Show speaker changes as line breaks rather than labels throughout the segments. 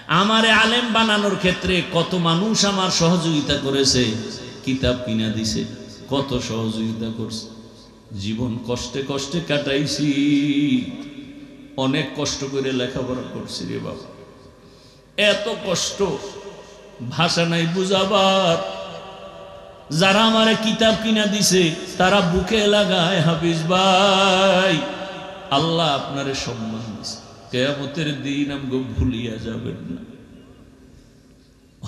আমারে আলেম বানানোর ক্ষেত্রে কত মানুষ আমার সহযোগিতা করেছে, কিতাব কিনা দিছে, কত সহযোগিতা করছে। জীবন কষ্টে কষ্টে কাটাইছি, অনেক কষ্ট করে লেখাপড়া করছি রে বাবা। এত কষ্ট ভাষা নাই বুঝাবার। যারা আমারে কিতাব কিনা দিছে তারা বুকে লাগায়, হাফিজ ভাই আল্লাহ আপনারে সম্মান দিছে, কিয়ামতের দিন আমগো ভুলিয়া যাবেন না।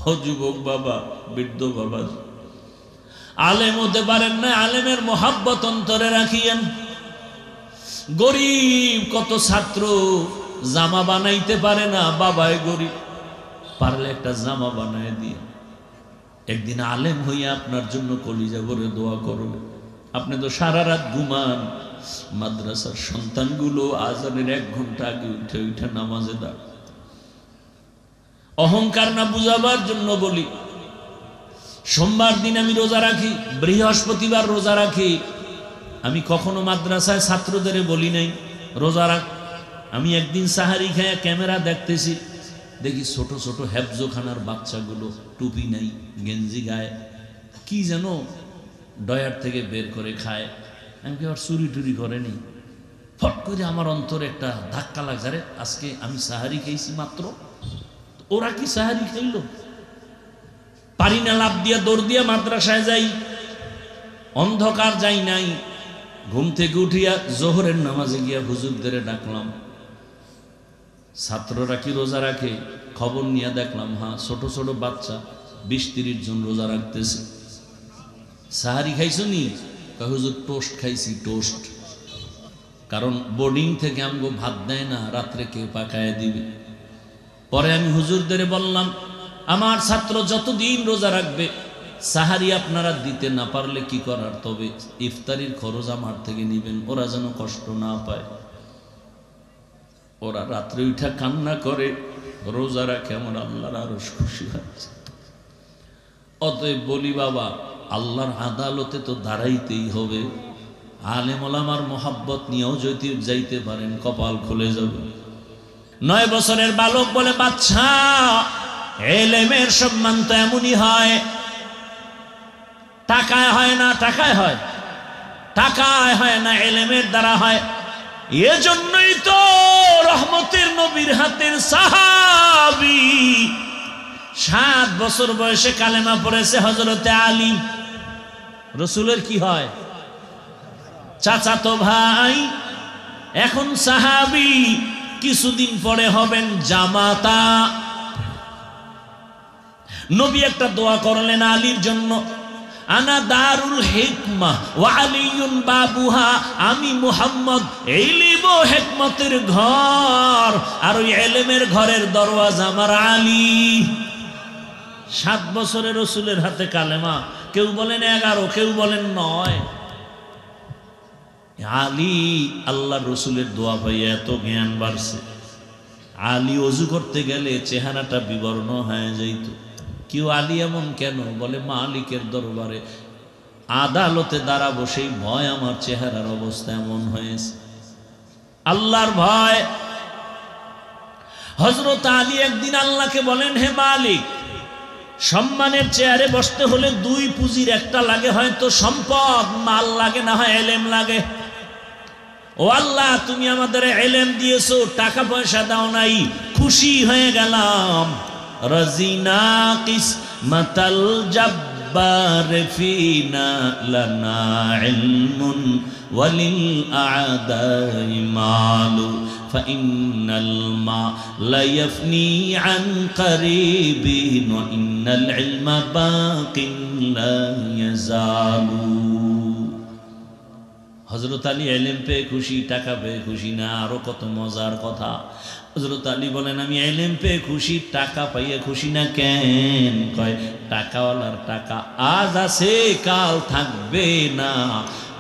ও যুবক বাবা, বৃদ্ধ বাবা, আলেম হতে পারেন না, আলেমের মোহাব্বত অন্তরে রাখিয়েন। গরিব কত ছাত্র জামা বানাইতে পারে না, বাবায় গরিব, পারলে একটা জামা বানায় দিয়ে একদিন আলেম হইয়া আপনার জন্য কলিজা ভরে দোয়া করবে। আপনি তো সারা রাত ঘুমান, মাদ্রাসার সন্তানগুলো আজানের 1 ঘন্টা আগে উঠে উঠে নামাজে দাঁড়। অহংকার না বুঝাবার জন্য বলি, সোমবার দিন আমি রোজা রাখি, বৃহস্পতিবার রোজা রাখি। আমি কখনো মাদ্রাসায় ছাত্রদের বলি নাই রোজা রাখ। আমি একদিন সাহারি খেয়ে ক্যামেরা দেখতেছি, দেখি ছোট ছোট হেফজোখানার বাচ্চাগুলো টুপি নাই, গেঞ্জি গায়ে, কি যেন ডয়ার থেকে বের করে খায়। আমি কি আবার চুরি টুরি করেনি? ফট করে আমার অন্তরে একটা ধাক্কা লাগছে, রে আজকে আমি সাহারি খেয়েছি মাত্র, ওরা কি সাহারি খাইল? পারি না, লাভ দিয়া দৌড় দিয়া মাদ্রাসায় যাই, অন্ধকার যাই নাই, ঘুম থেকে উঠিয়া জোহরের নামাজে গিয়া হুজুরদের ডাকলাম, ছাত্ররা কি রোজা রাখে? খবর নিয়ে দেখলাম হ্যাঁ, ছোট ছোট বাচ্চা 20-30 জন রোজা রাখতেছে। সাহারি খাইছো নি? হুজুর টোস্ট খাইছি, টোস্ট। কারণ বোর্ডিং থেকে আমগো ভাত দেয় না, রাত্রে কে পাকায় দিবে। পরে আমি হুজুরদের বললাম, আমার ছাত্র যতদিন রোজা রাখবে, সাহারি আপনারা দিতে না পারলে কি করার, তবে ইফতারির খরচ আমার থেকে নিবেন, ওরা যেন কষ্ট না পায়। ওরা রাত্রে উঠা কান্না করে, রোজা রাখে, আমার আল্লাহর আরো খুশি হচ্ছে। অতএব বলি বাবা, আল্লাহর আদালতে তো দাঁড়াইতেই হবে। আলেম ওলামার মোহাব্বত নিয়েও যদি যাইতে পারেন, কপাল খুলে যাবে। 9 বছরের বালক বলে, বাচ্চা এলেমের সম্মান তো এমনই হয়, টাকায় হয় না, টাকায় হয়, টাকায় হয় না, এলেমের দ্বারা হয়। এজন্যই তো রহমতের নবীর হাতের সাহাবী 7 বছর বয়সে কালেমা পড়েছে হযরতে আলী। রাসূলের কি হয়? চাচাতো ভাই, এখন সাহাবী, কিছুদিন পরে হবেন জামাতা। নবী একটা দোয়া করলেন আলীর জন্য, আনা দারুল হিকমা ওয়া আলিয়ুন বাবুহা, আমি মুহাম্মদ ইলম ও হিকমতের ঘর, আর ওই ইলমের ঘরের দরওয়াজা আমার আলী। 7 বছরের রাসূলের হাতে কালেমা, কেউ বলেন 11, কেউ বলেন 9। আলী আল্লাহর রাসূলের দোয়া পাইয়া এত জ্ঞান বাড়ছে। আলী ওযু করতে গেলে চেহারাটা বিবর্ণ হয়ে যাইত। কেউ আলী এমন কেন? বলে মালিকের দরবারে আদালতে দাঁড়াবো, সেই ভয় আমার চেহারার অবস্থা এমন হয়েছে। আল্লাহর ভয়। হযরত আলী একদিন আল্লাহকে বলেন, হে মালিক, সম্মানের চেয়ারে বসতে হলে 2 পুঁজির একটা লাগে, হয়তো সম্পদ, মাল লাগে, না হয় ইলম লাগে। ও আল্লাহ, তুমি আমাদের ইলম দিয়েছো, টাকা পয়সা দাও নাই, খুশি হয়ে গেলাম। রাজিনা কিসমাতাল জাব্বার ফিনা লানা ইলমুন ওয়ালিল আ'দাই মালু ফাইন্নাল মালা ইয়াফনি আন কারিবিন ওয়া ইন্নাল ইলমা বাকিন লা ইয়াজালু। হযরত আলী ইলম পেয়ে খুশি, টাকা পেয়ে খুশি না, আরো কত মজার কথা। হযরত আলী বলেন, আমি ইলম পেয়ে খুশি, টাকা পাইয়ে খুশি না কেন? কয়, টাকাওয়ালার টাকা আজ আছে, কাল থাকবে না,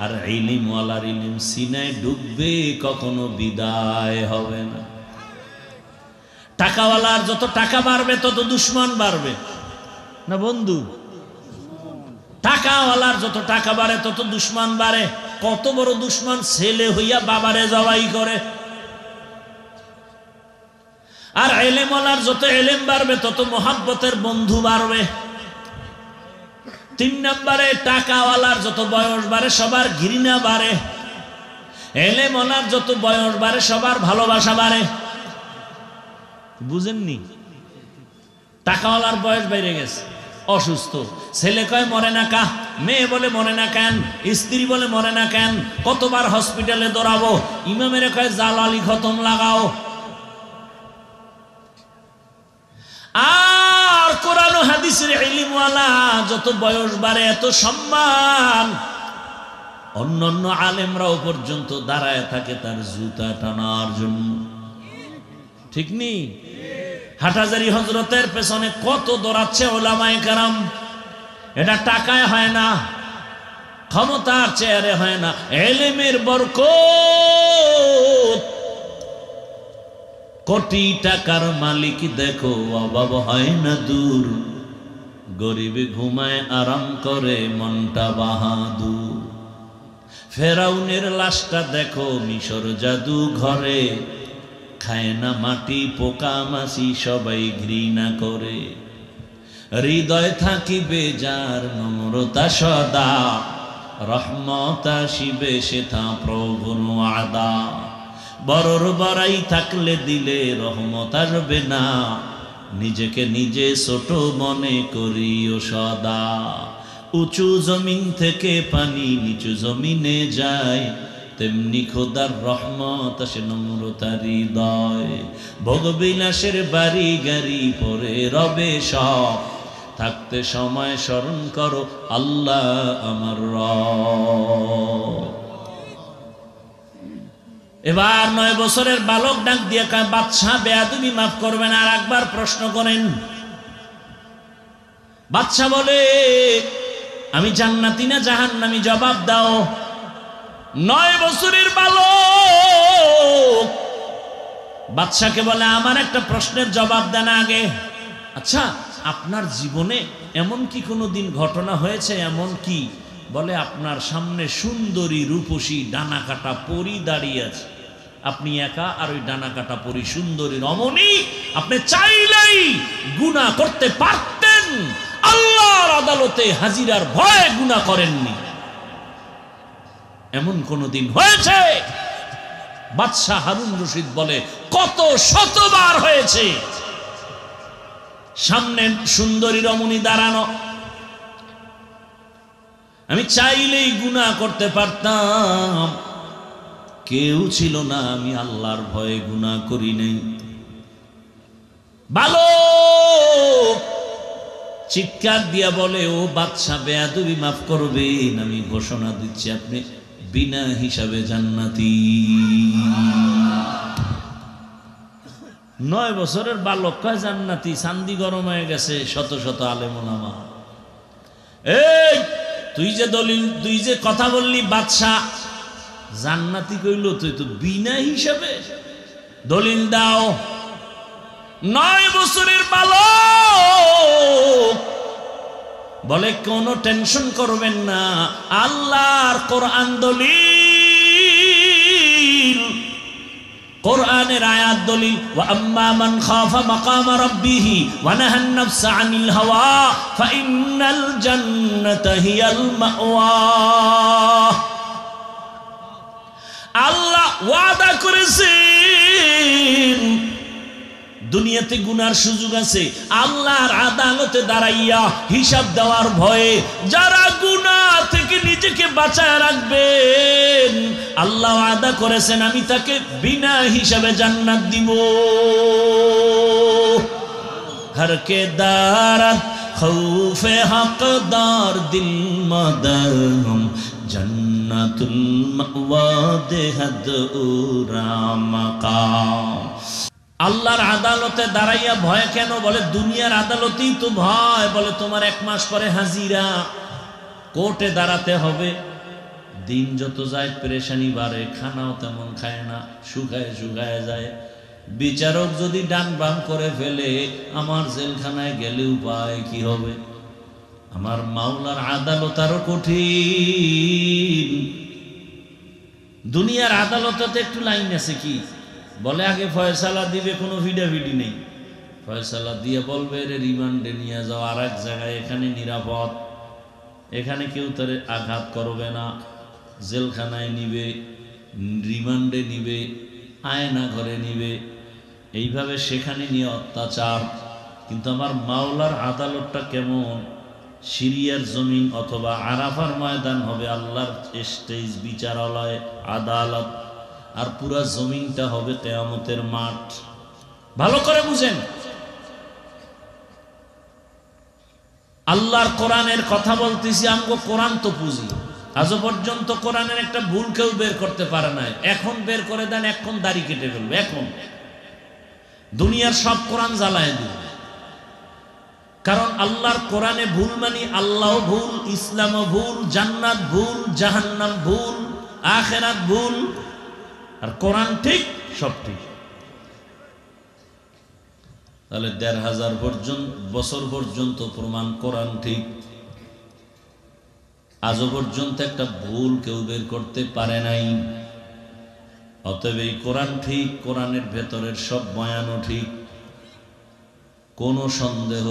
আর ইলমওয়ালার ইলম সিনায় ডুববে, কখনো বিদায় হবে না। টাকাওয়ালার যত টাকা বাড়বে তত দুশমন বাড়বে না বন্ধু? টাকাওয়ালার যত টাকা বাড়ে তত দুশমন বাড়ে। কত বড় দুশমন, ছেলে হইয়া বাবারে জবাই করে। আর এলেমওয়ালার যত এলেম বাড়বে তত মোহাব্বতের বন্ধু বাড়বে। 3 নম্বরে টাকাওয়ালার যত বয়স বাড়ে সবার ঘৃণা বাড়ে, এলেমওয়ালার যত বয়স বাড়ে সবার ভালোবাসা বাড়ে। বুঝেননি? টাকাওয়ালার বয়স বেড়ে গেছে, অসুস্থ, ছেলে কয় মরে না কা, মেয়ে বলে মরে না কেন, স্ত্রী বলে মরে না কেন, কতবার হসপিটালে দৌড়াবো, ইমামের কয় জালালি খতম লাগাও। আর কোরআন ও হাদিসের ইলমওয়ালা যত বয়স বাড়ে এত সম্মান। অন্যান্য আলেমরাও পর্যন্ত দাঁড়ায় থাকে তার জুতা টানার জন্য, ঠিক নেই? হাটহাজারী হযরতের পেছনে কত দৌড়াচ্ছে ওলামায়ে কেরাম। এটা টাকায় হয় না, ক্ষমতার চেয়ারে হয় না, ইলমের বরকত। কোটি টাকার মালিক দেখো অভাব হয় না দূর, গরিব ঘুমায় আরাম করে মনটা বাহাদুর। ফেরাউনের লাশটা দেখো মিশর জাদু ঘরে, খায় না মাটি পোকা মাছি সবাই ঘৃণা করে। হৃদয় থাকিবে যার নম্রতা সদা, রহমত আসিবে সেথা প্রভুর ওয়াদা। বড়র বড়াই থাকলে দিলে রহমত আসবে না, নিজেকে নিজে ছোট মনে করিও সদা। উঁচু জমিন থেকে পানি নিচু জমিনে যায়, তেমনি খোদার রহমত আসে নম্রতার হৃদয়। ভোগবিলাসের বাড়ি গাড়ি পরে রবে সব, থাকতে সময় স্মরণ করো আল্লাহ আমার রব। এবার 9 বছরের বালক ডাক দিয়ে কয়, বাদশা বেয়াদবি মাফ করবেন, আর একবার প্রশ্ন করেন। বাদশা বলে, আমি জান্নাতি না জাহান্নামী, জবাব দাও। 9 বছরের বালক বাদশাকে বলে, আমার একটা প্রশ্নের জবাব দেন আগে। আচ্ছা, আপনার জীবনে এমন কি কোনো দিন ঘটনা হয়েছে? এমন কি? বলে, আপনার সামনে সুন্দরী রূপসী ডানা কাটা পরী দাঁড়িয়ে আছে, আপনি একা, আর ওই ডানা কাটা পরী সুন্দরী রমণী, আপনি চাইলেই গুনাহ করতে পারতেন, আল্লাহর আদালতে হাজিরার ভয়ে গুনাহ করেননি। এমন কোন দিন হয়েছে? বাদশাহ হারুন রশিদ বলে, কত শতবার হয়েছে। সামনে সুন্দরী রমণী দাঁড়ানো, আমি চাইলেই গুনাহ করতে পারতাম, কেউ ছিল না, আমি আল্লাহর ভয়ে গুনাহ করি নাই। বালক চিৎকার দিয়া বলে, ও বাদশা বেয়াদবি মাফ করবেন, আমি ঘোষণা দিচ্ছি আপনি বিনা হিসাবে জান্নাতি। 9 বছরের বালক কয় জান্নাতি, চান্দি গরম হয়ে গেছে। শত শত আলেম ওলামা, এই তুই যে কথা বললি বাদশা জান্নাতি কইল, তুই তো বিনা হিসাবে, দলিল দাও। 9 বছরের বালক বলে, কোনো টেনশন করবেন না, আল্লাহর কোরআন দলিল, কোরআনের আয়াত দলিল। ওয়া আম্মা মান খাফা মাকাম রাব্বিহি ওয়া নাহান নাফসা আনিল হাওয়া ফাইন্নাল জান্নাতা হিয়াল মাওয়া। আল্লাহ ওয়াদা করেছেন দুনিয়াতে গুনার সুযোগ আছে, আল্লাহর আদালতে দাঁড়াইয়া হিসাব দেওয়ার ভয়ে যারা গুনাহ থেকে নিজেকে বাঁচায় রাখবেন, আল্লাহ ওয়াদা করেছেন আমি তাকে বিনা হিসাবে জান্নাত দিব। হর কে দারাত খৌফে হকদার দিল মদরম, জান্নাতুল মাওয়া দেহাদ উরা মাকাম। আল্লাহর আদালতে দাঁড়াইয়া ভয় কেন? বলে দুনিয়ার আদালতেই তো ভয়। বলে তোমার 1 মাস পরে হাজিরা, কোর্টে দাঁড়াতে হবে। দিন যত যায় পেরেশানি বাড়ে, খানাও তেমন খায় না, শুকায় শুকায় যায়। বিচারক যদি ডান বাম করে ফেলে, আমার জেলখানায় গেলে উপায় কি হবে? আমার মাওলার আদালত আরো কঠিন। দুনিয়ার আদালতে একটু লাইন আছে কি, বলে আগে ফয়সালা দিবে, কোনো ভিডাভিডি নেই। ফয়সালা দিয়ে বলবে রে রিমান্ডে নিয়ে যাও আর এক জায়গায়, এখানে নিরাপদ, এখানে কেউ তারে আঘাত করবে না, জেলখানায় নিবে, রিমান্ডে নিবে, আয়না ঘরে নিবে, এইভাবে সেখানে নিয়ে অত্যাচার। কিন্তু আমার মাওলার আদালতটা কেমন? সিরিয়ার জমিন অথবা আরাফার ময়দান হবে আল্লাহর স্টেজ, বিচারালয়, আদালত, আর পুরা জমিনটা হবে কিয়ামতের মাঠ। ভালো করে বুঝেন, আল্লাহর কোরআনের কথা বলতেছি, আমগো কোরআন তো পুঁজি। আজও পর্যন্ত কোরআনের একটা ভুল কেউ বের করতে পারে না। এখন বের করে দেন, এখন দাড়ি কেটে ফেলবে। এখন দুনিয়ার সব কোরআন জ্বালায় দিবে। কারণ আল্লাহর কোরআনে ভুল মানি আল্লাহ ভুল, ইসলামও ভুল, জান্নাত ভুল, জাহান্নাম ভুল, আখিরাত ভুল, আর কোরআন ঠিক, সব ঠিক। তাহলে ১৫০০ বছর পর্যন্ত প্রমাণ কোরআন ঠিক। আজও পর্যন্ত একটা ভুল কেউ বের করতে পারে নাই। অতএব এই কোরআন ঠিক, কোরআনের ভেতরের সব বয়ানও ঠিক, কোনো সন্দেহ।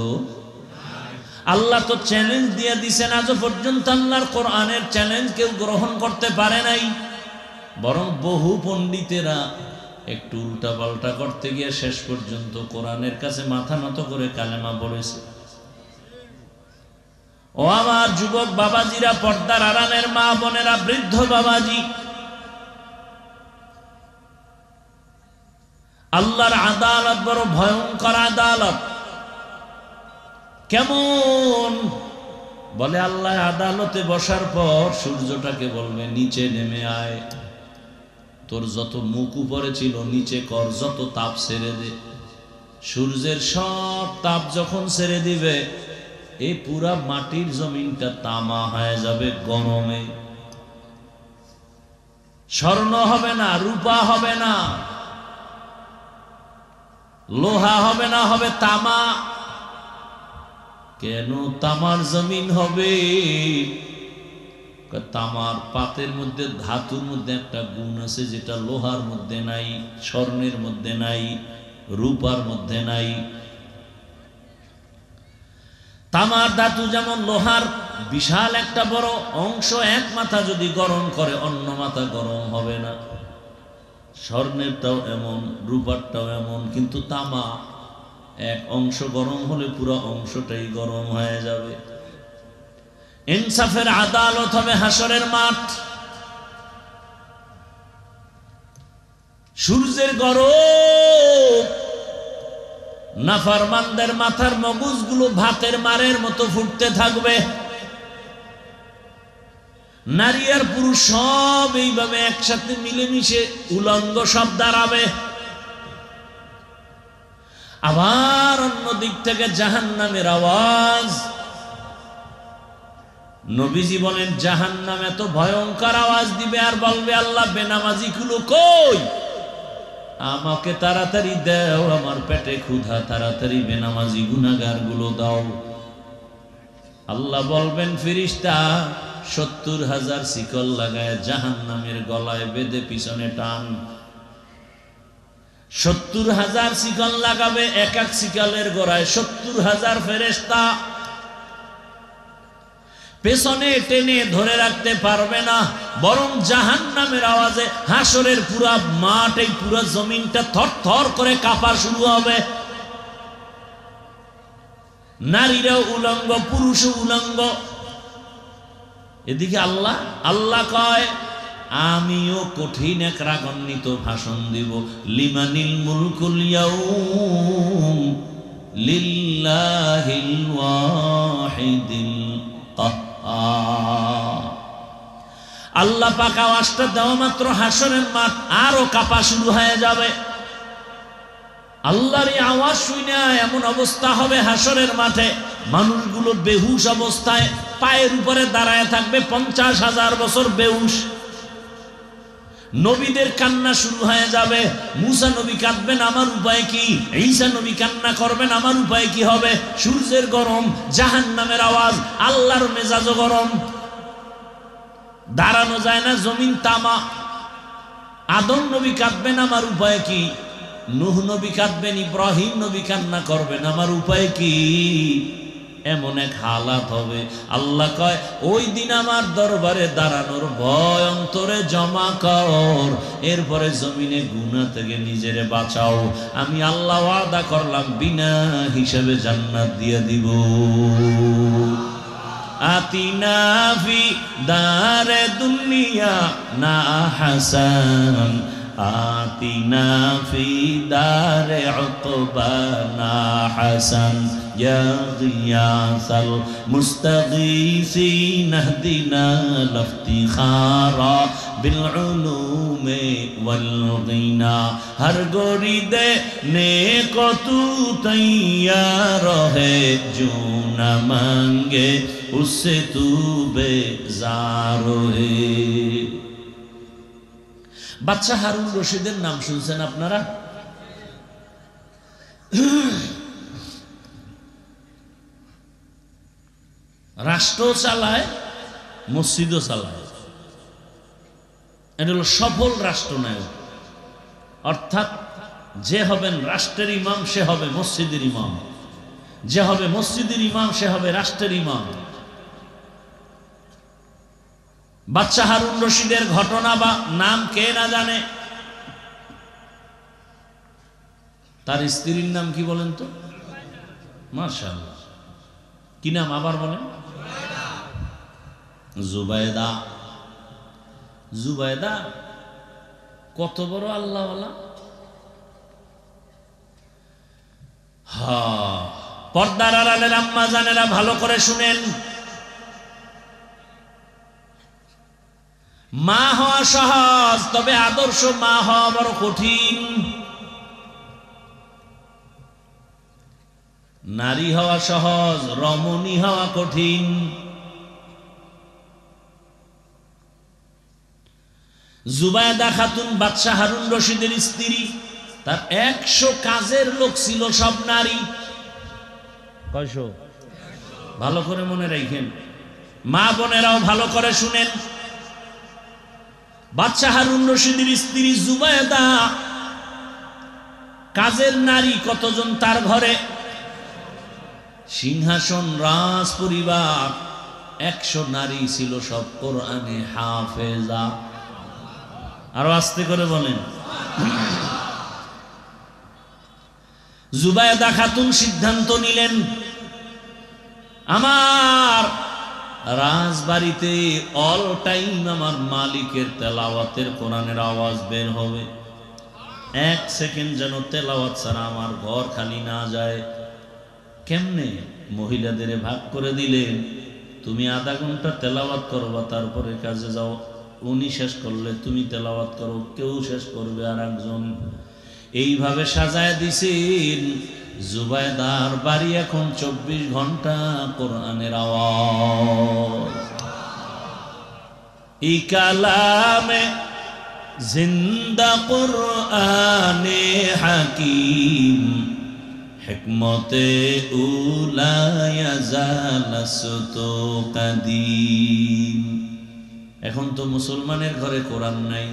আল্লাহ তো চ্যালেঞ্জ দিয়ে দিছেন, আজও পর্যন্ত আল্লাহর কোরআনের চ্যালেঞ্জ কেউ গ্রহণ করতে পারে নাই। বরং বহু পণ্ডিতেরা একটু উল্টা পাল্টা করতে গিয়ে শেষ পর্যন্ত কোরআনের কাছে মাথা নত করে কালেমা পড়েছে। ও আমার যুবক বাবাজিরা, পর্দার আড়ালের মা বোনেরা, বৃদ্ধ বাবাজি, আল্লাহর আদালত বড় ভয়ঙ্কর আদালত। কেমন? বলে আল্লাহ আদালতে বসার পর সূর্যটাকে বলবে নিচে নেমে আয়, তোর যত মুখ উপরে ছিল নিচে কর, যত তাপ ছেড়ে দে। সূর্যের সব তাপ যখন ছেড়ে দিবে, এই পুরা মাটির জমিনটা তামা হয়ে যাবে গরমে। স্বর্ণ হবে না, রূপা হবে না, লোহা হবে না, হবে তামা। কেন তামার জমিন হবে? তামার পাতের মধ্যে, ধাতুর মধ্যে একটা গুণ আছে যেটা লোহার মধ্যে নাই, স্বর্ণের মধ্যে নাই, রূপার মধ্যে নাই। তামার ধাতু যেমন লোহার বিশাল একটা বড় অংশ, এক মাথা যদি গরম করে অন্য মাথা গরম হবে না। স্বর্ণেরটাও এমন, রূপারটাও এমন। কিন্তু তামা এক অংশ গরম হলে পুরো অংশটাই গরম হয়ে যাবে। ইনসাফের আদালত হবে হাসরের মাঠ। সূর্যের গরম নাফরমানদের মাথার মগজগুলো ভাতের মারের মতো ফুটতে থাকবে। নারী আর পুরুষ সব এইভাবে একসাথে মিলেমিশে উলঙ্গ সব দাঁড়াবে। আবার অন্য দিক থেকে জাহান্নামের আওয়াজ। নবীজি বলেন জাহান্নাম এত ভয়ঙ্কর আওয়াজ দিবে আর বলবে আল্লাহ বেনামাজি গুলো কই, আমাকে তাড়াতাড়ি দাও, আমার পেটে ক্ষুধা, তাড়াতাড়ি বেনামাজি গুনাহগার গুলো দাও। আল্লাহ বলবেন ফেরেশতা ৭০,০০০ শিকল লাগায় জাহান্নামের গলায় বেঁধে পিছনে টান। ৭০,০০০ শিকল লাগাবে, এক এক শিকলের গোড়ায় ৭০,০০০ ফেরেশতা। পেছনে টেনে ধরে রাখতে পারবে না, বরং জাহান্নামের আওয়াজে হাসরের পুরা মাঠ, এই পুরা জমিনটা থরথর করে কাঁপা শুরু হবে। নারীরাও উলঙ্গ, পুরুষও উলঙ্গ। এদিকে আল্লাহ আল্লাহ কয় আমিও কঠিন এক রাগান্বিত ভাষণ দিব। লিমানিল মুলকুল ইয়াউম লিল্লাহিল ওয়াহিদিল কাহ্হার। আল্লাহ পাক আওয়াজটা দেওয়া মাত্র হাসরের মাঠ আরো কাঁপা শুরু হয়ে যাবে। আল্লাহর এই আওয়াজ শুনে এমন অবস্থা হবে হাসরের মাঠে, মানুষগুলো বেহুশ অবস্থায় পায়ের উপরে দাঁড়ায় থাকবে ৫০,০০০ বছর বেহুশ। নবীদের কান্না শুরু হয়ে যাবে। মুসা নবী কাঁদবেন, আমার উপায় কি? ঈসা নবী কান্না করবেন, আমার উপায় কি হবে? সূর্যের গরম, জাহান্নামের আওয়াজ, আল্লাহর মেজাজও গরম, দাঁড়ানো যায় না, জমিন তামা। আদম নবী কাঁদবেন, আমার উপায় কি? নূহ নবী কাঁদবেন, ইব্রাহিম নবী কান্না করবেন, আমার উপায় কি? এমন এক হালাত হবে, আল্লাহ কয় ওই দিন আমার দরবারে দাঁড়ানোর ভয় অন্তরে জমা কর, এরপরে জমিনে গুনাহ থেকে নিজেরে বাঁচাও। আমি আল্লাহ ওয়াদা করলাম বিনা হিসাবে জান্নাত দিয়ে দিব। আতিনা ফি দারে দুনিয়া না হাসান, আতিনা ফি দারে উকবানা হাসান, ইয়া গিয়াসাল মুস্তাগীসিন ইহদিনা লিফতিখারা বিল উলুমি ওয়াল গিনা। হর গরিদে নেকো তু তৈয়ার হে, জো না মাঙ্গে উসসে তু বেজার হে। বাচ্চা হারুন রশিদের নাম শুনছেন আপনারা? রাষ্ট্র চালায়, মসজিদও চালায়। এটা হলো সফল রাষ্ট্রনায়ক। অর্থাৎ যে হবেন রাষ্ট্রের ইমাম সে হবে মসজিদের ইমাম, যে হবে মসজিদের ইমাম সে হবে রাষ্ট্রের ইমাম। বাচ্চা হারুন রশিদের ঘটনা বা নাম কে না জানে? তার স্ত্রীর নাম কি বলেন তো? মাশাআল্লাহ, কি নাম আবার বলেন? জুবাইদা। জুবাইদা কত বড় আল্লাহওয়ালা! পর্দার আড়ালের আম্মা জানেরা ভালো করে শুনেন, মা হওয়া সহজ, তবে আদর্শ মা হওয়া বড় কঠিন। নারী হওয়া সহজ, রমণী হওয়া কঠিন। জুবাইদা খাতুন বাদশা হারুন রশিদের স্ত্রী, তার 100 কাজের লোক ছিল, সব নারী। কয়শো? ভালো করে মনে রাখেন, মা বোনেরাও ভালো করে শুনেন। বাদশা হারুন রশিদের স্ত্রী জুবাইদা, কাজের নারী কতজন তার ঘরে? সিংহাসন, রাজ পরিবার, 100 নারী ছিল, সব কোরআনে হাফেজা। আরো আস্তে করে বলেন। জুবাইদা খাতুন সিদ্ধান্ত নিলেন, আমার রাজবাড়িতে অল টাইম আমার মালিকের তেলাওয়াতের কোরআনের আওয়াজ বের হবে, 1 সেকেন্ড যেন তেলাওয়াত ছাড়া আমার ঘর খালি না যায়। কেমনে? মহিলাদের ভাগ করে দিলেন, তুমি আধা ঘন্টা তেলাওয়াত করবা, তারপরে কাজে যাও। উনি শেষ করলে তুমি তেলাওয়াত করো, কেউ শেষ করবে আর একজন। এইভাবে সাজায় দিছেন। জুবাইদার বাড়ি এখন 24 ঘন্টা কোরআনের আওয়াজ। এই কালামে জিন্দা কোরআনে হাকিম, হিকমতে উলা ইয়াজালাসতু কাদিম। এখন তো মুসলমানের ঘরে কোরআন নাই,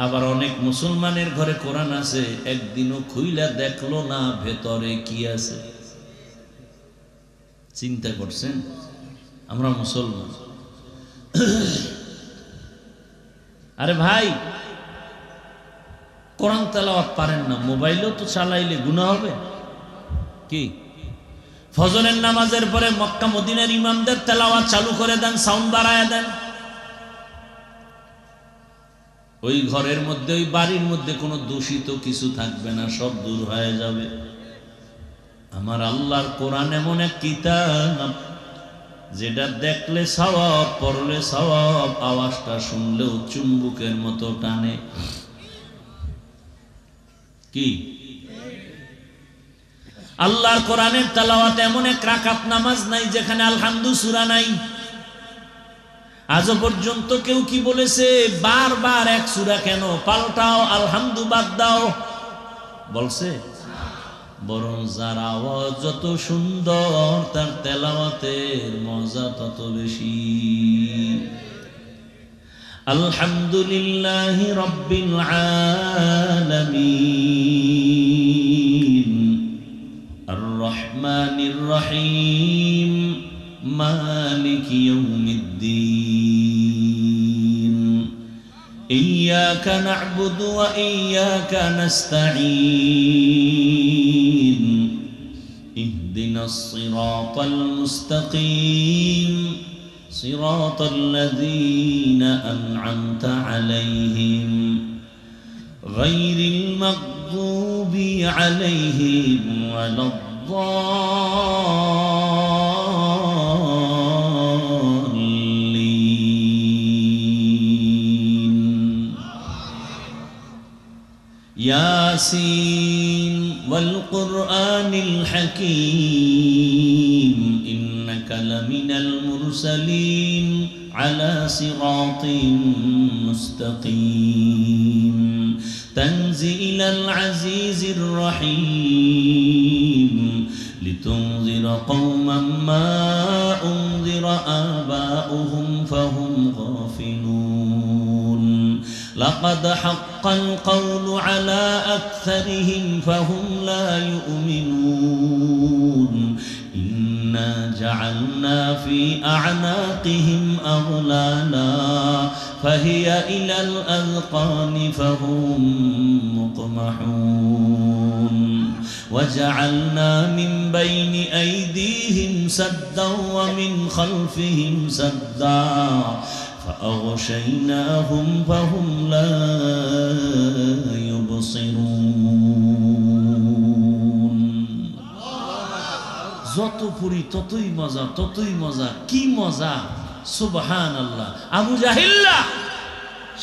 আবার অনেক মুসলমানের ঘরে কোরআন আছে, একদিনও খুইলা দেখলো না ভেতরে কি আছে। চিন্তা করছেন? আমরা মুসলমান। আরে ভাই, কোরআন তেলাওয়াত পারেন না, মোবাইলও তো চালাইলে গুনাহ হবে কি? ফজরের নামাজের পরে মক্কা মদিনার ইমামদের তেলাওয়াত চালু করে দেন, সাউন্ড বাড়ায় দেন। ওই ঘরের মধ্যে, ওই বাড়ির মধ্যে কোনো দূষিত কিছু থাকবে না, সব দূর হয়ে যাবে। আমার আল্লাহর কোরআন এমন এক কিতাব, যেটা দেখলে সওয়াব, পড়লে সওয়াব, আওয়াজটা শুনলেও চুম্বুকের মতো টানে। কি? আল্লাহর কোরআনের তেলাওয়াত এমন এক রাকাত নামাজ নাই যেখানে আলহামদু সূরা নাই। আজও পর্যন্ত কেউ কি বলেছে বারবার এক সূরা কেন পাল্টাও, আলহামদু বাদ দাও? বলছে? বরং যার আওয়াজ যত সুন্দর তার তেলাওয়াতের মজা তত বেশি। আলহামদুলিল্লাহি রাব্বিল আলামিন আর রহমানির রহিম মালিকি ইয়াউমিদ্দিন ইয়্যাকা না'বুদু ওয়া ইয়্যাকা নাস্তাঈন ইহদিনাস সিরাতাল মুস্তাকিম صراط الذين أنعمت عليهم غير المغضوب عليهم ولا الضالين ياسين والقرآن الحكيم إنك لمن المرسلين على صراط مستقيم تنزيل العزيز الرحيم لتنذر قوما ما أنذر آباؤهم فهم غافلون لقد حق القول على أكثرهم فهم لا يؤمنون إنا جعلنا في أعناقهم أغلالا فهي إلى الأذقان فهم مقمحون وجعلنا من بين أيديهم سدا ومن خلفهم سدا فأغشيناهم فهم لا يبصرون যত পড়ি ততই মজা কি মজা সুবহানাল্লাহ। আবু জাহিল্লা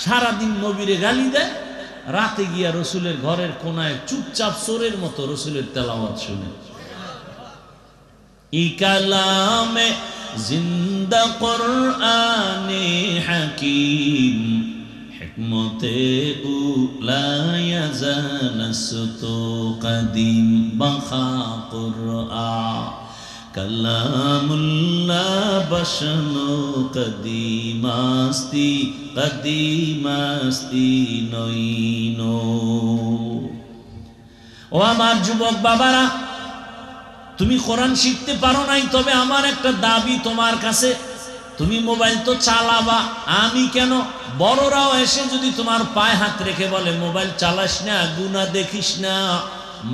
সারাদিন নবীরে গালি দেয়, রাতে গিয়া রসুলের ঘরের কোনায় চুপচাপ চোরের মতো রসুলের তেলাওয়াত শুনে। ই কালামে জিন্দা কুরআনে হাকিম হিকমতে উলায়া জানাসতু কদিম বাখা কুরআন কালামুল্লাহ বশনু কদিমাস্তি নইনো। ও আমার যুবক বাবারা, তুমি কোরআন শিখতে পারো নাই, তবে আমার একটা দাবি তোমার কাছে, তুমি মোবাইল তো চালাবা, আমি কেন? বড়রাও এসে যদি তোমার পায়ে হাত রেখে বলে মোবাইল চালাস না, গুনাহ দেখিস না,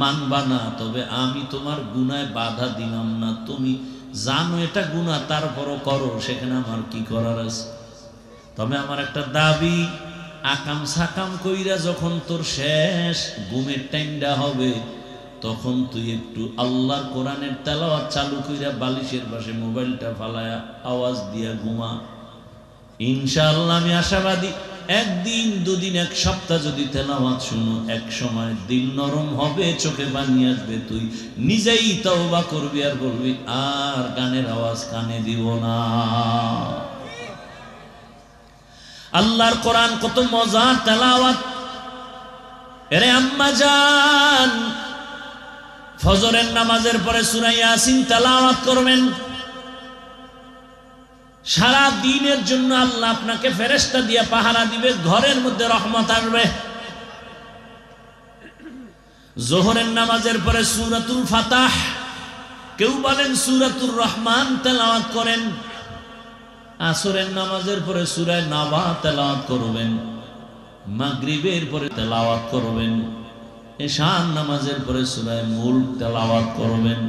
মানবা না, তবে আমি তোমার গুনায় বাধা দিলাম না। তুমি জানো এটা গুনাহ, তারপরও করো, সেখানে আমার কি করার আছে? তবে আমার একটা দাবি, আকাম সাকাম কইরা যখন তোর শেষ ঘুমের টাইমটা হবে, তখন তুই একটু আল্লাহর কোরআনের তেলাওয়াত চালু কইরা বালিশের পাশে মোবাইলটা ফালায়া আওয়াজ দিয়া ঘুমা। ইনশাআল্লাহ আমি আশাবাদী, একদিন দুদিন এক সপ্তাহ যদি তেলাওয়াত শুনো, এক সময় দিল নরম হবে, চোখে পানি আসবে, তুই নিজেই তওবা করবি আর বলবি আর গানের আওয়াজ কানে দিব না। আল্লাহর কোরআন কত মজার তেলাওয়াত। এরে আম্মা জান, ফজরের নামাজের পরে সূরা ইয়াসিন তেলাওয়াত করবেন। সারা দিনের জন্য আল্লাহ আপনাকে ফেরেশতা দিয়ে পাহারা দিবে, ঘরের মধ্যে রহমত আসবে। যোহরের নামাজের পরে সূরাতুল ফাতাহ, কেউ বলেন সূরাতুর রহমান তেলাওয়াত করেন। আসরের নামাজের পরে সূরা নাবা তেলাওয়াত করবেন। মাগরিবের পরে তেলাওয়াত করবেন। এশার নামাজের পরে সূরা মুলক তেলাওয়াত করবেন।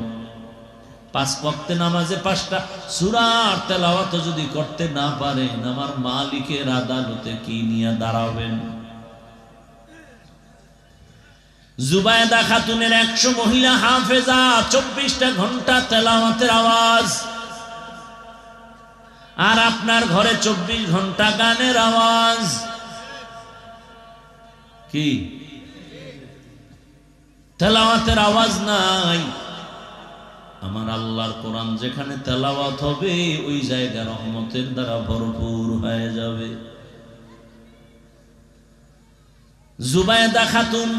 পাঁচ ওয়াক্তে নামাজে 5টা সূরার তেলাওয়াত যদি করতে না পারেন, আমার মালিকের আদালতে কি নিয়ে দাঁড়াবেন? জুবায়দা খাতুনের 100 মহিলা হাফেজা, 24টা ঘন্টা তেলাওয়াতের আওয়াজ। আর আপনার ঘরে 24 ঘন্টা গানের আওয়াজ। কি তেলাওয়াতের আওয়াজ নাই? আমার আল্লাহর কোরআন যেখানে তেলাওয়াত হবে, ওই জায়গা রহমতের দ্বারা ভরপুর হয়ে যাবে। জুবায়দা খাতুন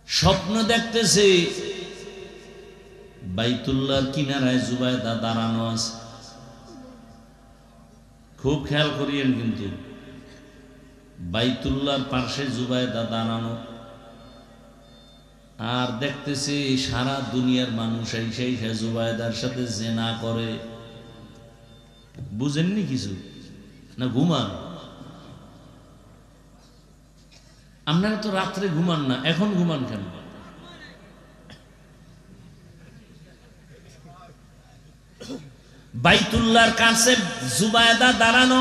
স্বপ্ন দেখতেছে বাইতুল্লাহর কিনারায় জুবায়দা দাঁড়ানো আছে। খুব খেয়াল করিয়েন কিন্তু বাইতুল্লাহর পাশে জুবায়দা দাঁড়ানো, আর দেখতেছে সারা দুনিয়ার মানুষ এই জুবায়দার সাথে জেনা করে। বুঝেননি কিছু না? ঘুমান? আপনারা তো রাত্রে ঘুমান না, এখন ঘুমান কেন? বাইতুল্লাহর কাছে জুবায়দা দাঁড়ানো,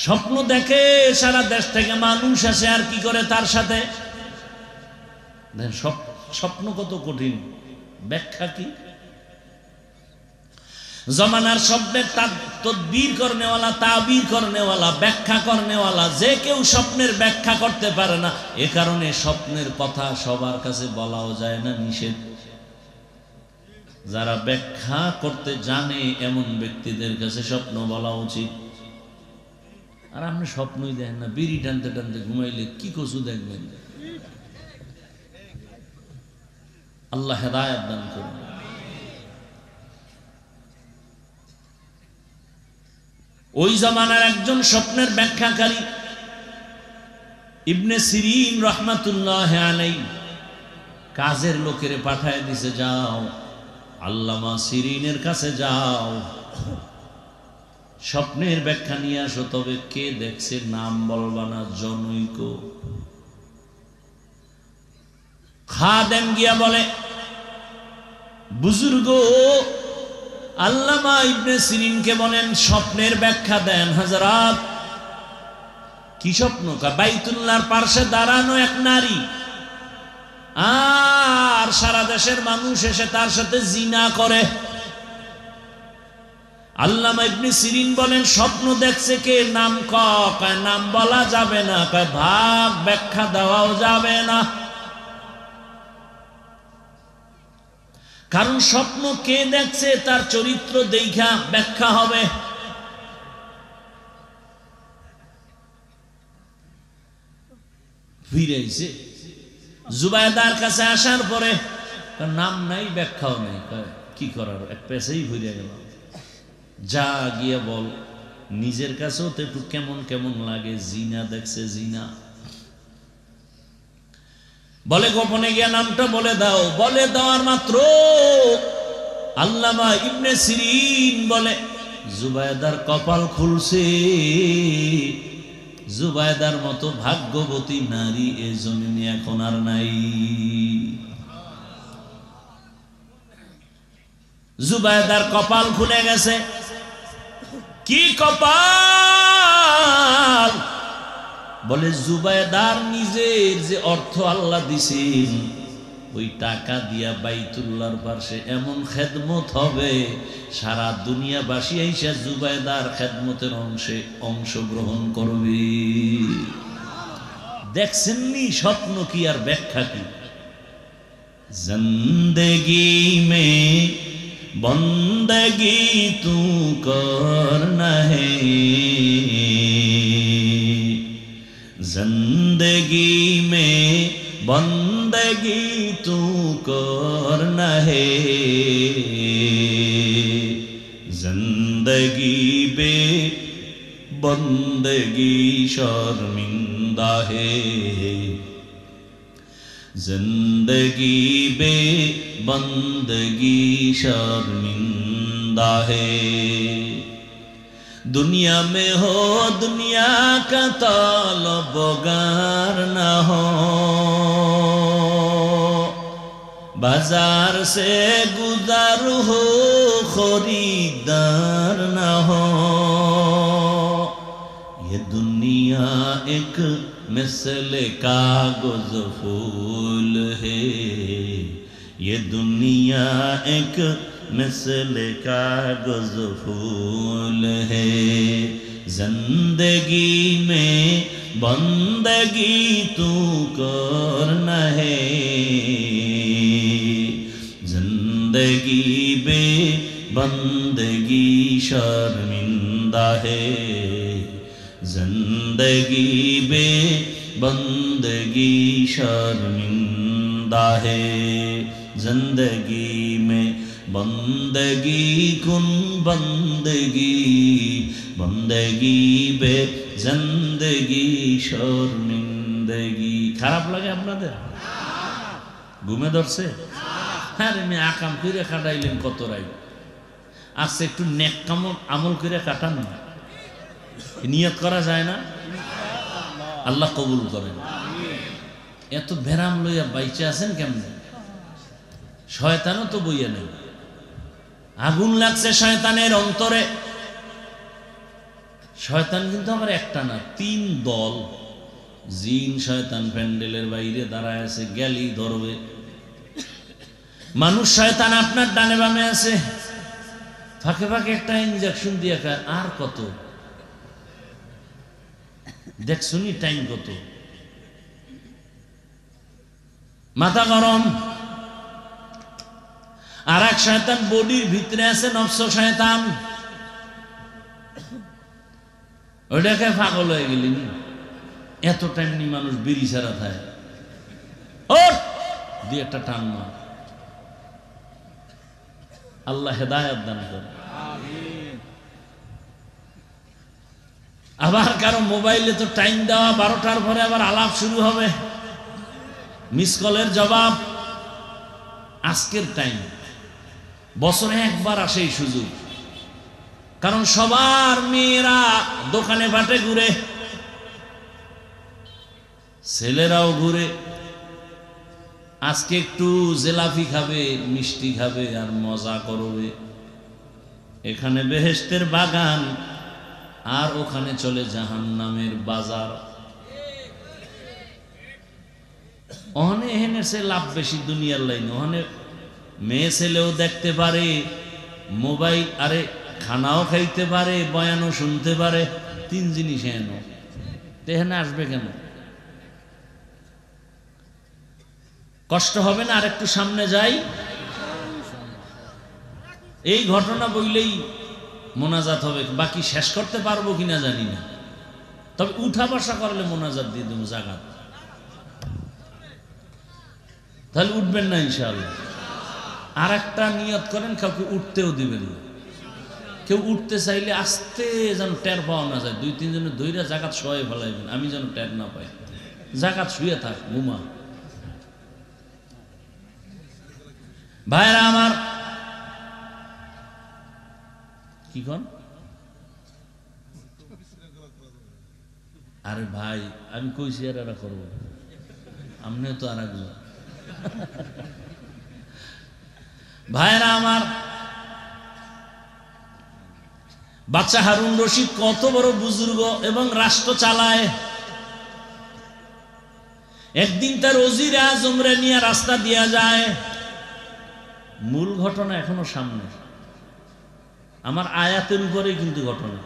স্বপ্ন দেখে সারা দেশ থেকে মানুষ আসে, আর কি করে তার সাথে। স্বপ্ন কত কঠিন, ব্যাখ্যা কি? জমানার স্বপ্নের তদবির করনেওয়ালা, তাবির করনেওয়ালা, ব্যাখ্যা করনেওয়ালা যে কেউ স্বপ্নের ব্যাখ্যা করতে পারে না। এ কারণে স্বপ্নের কথা সবার কাছে বলাও যায় না, নিষেধ। যারা ব্যাখ্যা করতে জানে এমন ব্যক্তিদের কাছে স্বপ্ন বলা উচিত। আর আপনি স্বপ্নই দেখেন না, বিড়ি টানতে টানতে ঘুমাইলে কি কচু দেখবেন? আল্লাহ হেদায়েত দান করুন। ওই জামানার একজন স্বপ্নের ব্যাখ্যাকারী ইবনে সিরিন রহমাতুল্লাহ আলাইহি কাজের লোকের পাঠায় দিছে, যাও আল্লামা সিরিনের কাছে যাও, স্বপ্নের ব্যাখ্যা নিয়ে আসো। তবে কে দেখছে নাম বলবা না, জনৈক। খাদেম গিয়া বলে, বুজুর্গ আল্লামা ইবনে সিরিনকে বলেন স্বপ্নের ব্যাখ্যা দেন। হযরত কি স্বপ্ন? বাইতুল্লাহর পাশে দাঁড়ানো এক নারী, আর সারা দেশের মানুষ এসে তার সাথে জিনা করে। আল্লামা ইবনে সিরিন বলেন স্বপ্ন দেখছে কে? নাম কয় নাম বলা যাবে না, কয় ভাগ ব্যাখ্যা দেওয়াও যাবে না। কারণ স্বপ্ন কে দেখছে তার চরিত্র দেখা ব্যাখ্যা হবে। ফিরেছে জুবায়দার কাছে আসার পরে নাম নাই, ব্যাখ্যাও নেই, কি করার, এক পেছেই ফিরে গেল। যা গিয়ে বল, নিজের কাছেও তো একটু কেমন কেমন লাগে, জিনা দেখছে, জিনা। বলে গোপনে গিয়া নামটা বলে দাও। বলে দেওয়ার মাত্র আল্লামা ইবনে সিরিন বলে জুবায়দার কপাল খুলছে। জুবায়দার মতো ভাগ্যবতী নারী এ জমিনে এখন আর নাই। জুবায়দার কপাল খুলে গেছে। কি কপাল? বলে জুবায়দার নিজের যে অর্থ আল্লাহ দিছেন, ওই টাকা দিয়া বাইতুল্লাহর পাশে এমন খেদমত হবে, সারা দুনিয়াবাসী আইসা জুবায়দার খেদমতের অংশগ্রহণ করবে। দেখছেননি স্বপ্ন কি আর ব্যাখ্যা কি? জিন্দেগি মে বন্দগি তু করনা হে, जिंदगी में बंदगी तू करना है, जिंदगी बे बंदगी शर्मिंदा है, जिंदगी बे बंदगी शर्मिंदा है। दुनिया में हो दुनिया का तलबगार न हो, बाजार से गुजर हो खरीदार न हो। ये दुनिया एक मिसल कागज फूल है, ये दुनिया एक मिसल कागज फूल है। जिंदगी में बंदगी तू करना है, जिंदगी में बंदगी शर्मिंदा है, जिंदगी में बंदगी शर्मिंदा है। जिंदगी में বন্দগি কুন বন্দগি, বন্দগি বে জিন্দগি শর্মিন্দগি। খারাপ লাগে আপনাদের? ঘুমে ধরছে? হ্যাঁ রে, আকাম করে কাটাইলেন কত রাই। আচ্ছা একটু নেক কাম আমল করে কাটান না, নিয়ত করা যায় না? আল্লাহ কবুল করেন। এত ভেরাম লইয়া বাইচে আছেন কেমনে? শয়তানও তো বইয়া নেই। আগুন লাগছে শয়তানের অন্তরে। শয়তান কিন্তু আমার একটা না, 3 দল। জিন শয়তান প্যান্ডেলের বাইরে দাঁড়ায় আছে, গেলি ধরবে। মানুষ শয়তান আপনার ডানে বামে আছে, ফাঁকে ফাঁকে একটা ইনজেকশন দিয়ে খায়। আর কত দেখছুনি, টাইম কত, মাথা গরম। আর এক শয়তান বডির ভিতরে আছে, নফস শয়তান, ওইটাকে পাগল হয়ে গেলি। এত টাইম নি মানুষ বিড়ি ছাড়া থাকে, ওর দিয়ে একটা টান মার। আল্লাহ হেদায়েত দান করে। আবার কারো মোবাইলে তো টাইম দেওয়া 12টার পরে আবার আলাপ শুরু হবে, মিস কলের জবাব। আজকের টাইম বছরে একবার আসে এই সুযোগ, কারণ সবার মেয়েরা দোকানে বাটে ঘুরে, ছেলেরাও ঘুরে। আজকে একটু জেলাফি খাবে, মিষ্টি খাবে আর মজা করবে। এখানে বেহেশতের বাগান, আর ওখানে চলে জাহান্নামের বাজার। ওখানে এখানে সে লাভ বেশি দুনিয়ার লাইনে। ওখানে মেয়ে ছেলেও দেখতে পারে, মোবাইল আরে খানাও খাইতে পারে, বয়ানও শুনতে পারে। 3 জিনিস এখানে আসবে কেন? কষ্ট হবে না? আর একটু সামনে যাই। এই ঘটনা বইলেই মোনাজাত হবে, বাকি শেষ করতে পারবো কিনা জানি না, তবে উঠা বসা করলে মোনাজাত দিয়ে দেবো জাগাত। তাহলে উঠবেন না ইনশাআল্লাহ। আর একটা নিয়ত করেন, কাউকে উঠতেও দিবেন না। কেউ উঠতে চাইলে আস্তে যেন টের পাওয়া না যায়, 2-3 জনের ধৈর্য জাগাত শোয়ে ফেলাইবেন, আমি যেন টের না পাই। জাগাত শুয়ে থাক, ঘুমা। ভাইরা আমার, কি কন? আরে ভাই আমি কইছি আর এরা করবো, আমনে তো আর একজন। ভাইরা আমার, বাচ্চা হারুন রশিদ কত বড় বুজুর্গ এবং রাষ্ট্র চালায়। একদিন তার ওজির আজমরে নিয়ে রাস্তা দিয়া যায়। মূল ঘটনা এখনো সামনে, আমার আয়াতের উপরে কিন্তু ঘটনা।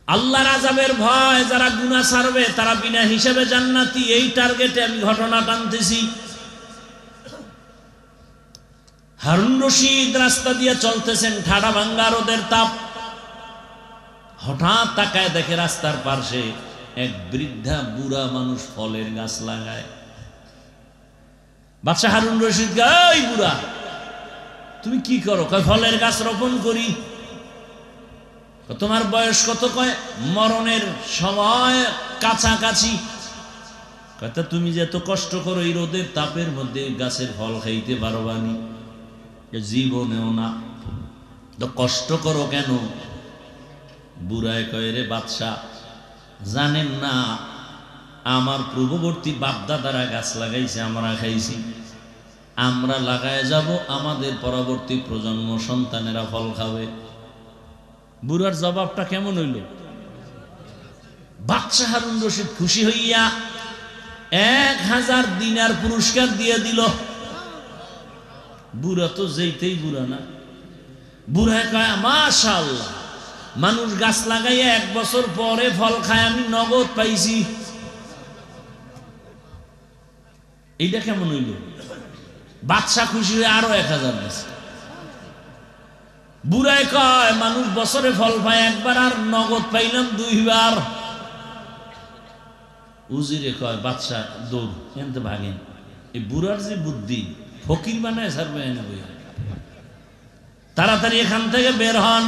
আল্লাহর আযাবের ভয় যারা গুনাহ ছাড়বে তারা বিনা হিসাবে জান্নাতি, এই টার্গেটে আমি ঘটনা টানতেছি। হারুন রশিদ রাস্তা দিয়ে চলতেছেন, ঠাডা ভাঙ্গা রোদের তাপ। হঠাৎ তাকায় দেখে রাস্তার পাশে এক বৃদ্ধা বুড়া মানুষ ফলের গাছ লাগায়। বাদশা হারুন রশিদ এই বুড়া তুমি কি করো? কয় ফলের গাছ রোপণ করি। তোমার বয়স কত? কয় মরণের সময় কাছাকাছি। কয়টা তুমি যে এত কষ্ট করো এই রোদের তাপের মধ্যে গাছের ফল খাইতে পারবানি? জীবনেও না, তো কষ্ট করো কেন? বুড়ায় কয় রে বাদশা, জানেন না আমার পূর্ববর্তী বাপদাদারা গাছ লাগাইছে, আমরা খাইছি, আমরা লাগায় যাব, আমাদের পরবর্তী প্রজন্ম সন্তানেরা ফল খাবে। বুড়ার জবাবটা কেমন হইল? বাদশা হারুন রশিদ খুশি হইয়া 1000 দিনার পুরস্কার দিয়ে দিল। বুড়া তো যেইতেই বুড়া না, বুড়া কয় মাশাআল্লাহ, মানুষ গাছ লাগাইয়া 1 বছর পরে ফল খায়, আমি নগদ পাইছি। এইটা কেমন হইল? বাদশা খুশি হয়ে আরো 1000 দিছে। বুড়ায় কয় মানুষ বছরে ফল পায় একবার, আর নগদ পাইলাম 2 বার। উজিরে কয় বাদশা দৌড় এনতে ভাগেন। এই বুড়ার যে বুদ্ধি, ফকির বানায় ছাড়বে না বই। তাড়াতাড়ি এখান থেকে বের হন।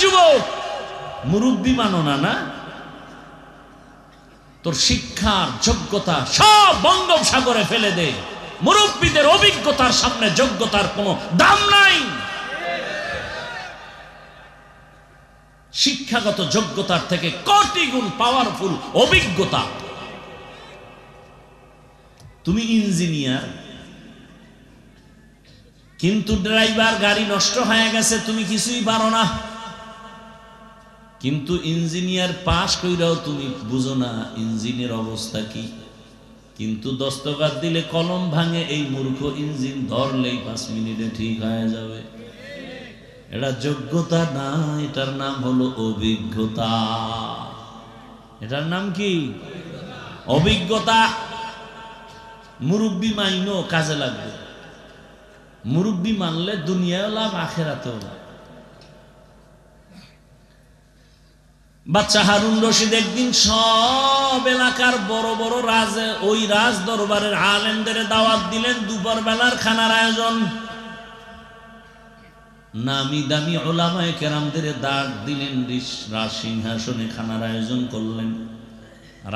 যুবক, মুরব্বী মানো না, না তোর শিক্ষার যোগ্যতা সব বঙ্গোপসাগরে ফেলে দে। মুরব্বীদের অভিজ্ঞতার সামনে যোগ্যতার কোনো দাম নাই। শিক্ষাগত যোগ্যতার থেকে কোটি গুণ পাওয়ারফুল অভিজ্ঞতা। তুমি ইঞ্জিনিয়ার, কিন্তু ড্রাইভার, গাড়ি নষ্ট হয়ে গেছে, তুমি কিছুই পারো না। কিন্তু ইঞ্জিনিয়ার পাশ কইরাও তুমি বুঝো না ইঞ্জিনের অবস্থা কি। কিন্তু দস্তখত দিলে কলম ভাঙে, এই মূর্খ ইঞ্জিন ধরলেই 5 মিনিটে ঠিক হয়ে যাবে। এটা যোগ্যতা না, এটার নাম হলো অভিজ্ঞতা। এটার নাম কি? অভিজ্ঞতা। মুরব্বী মাইনো কাজে লাগবে। মুরব্বী মানলে দুনিয়াও লাভ, আখেরাতেও লাভ। বাচ্চা হারুন রশিদ একদিন সব এলাকার বড় বড় ওই রাজ দরবারের আলেমদের দাওয়াত দিলেন। দুপুর বেলার খানার আয়োজন। নামি দামি ওলামায়ে কেরামদের ডাক দিলেন, রাজ সিংহাসনে খানার আয়োজন করলেন।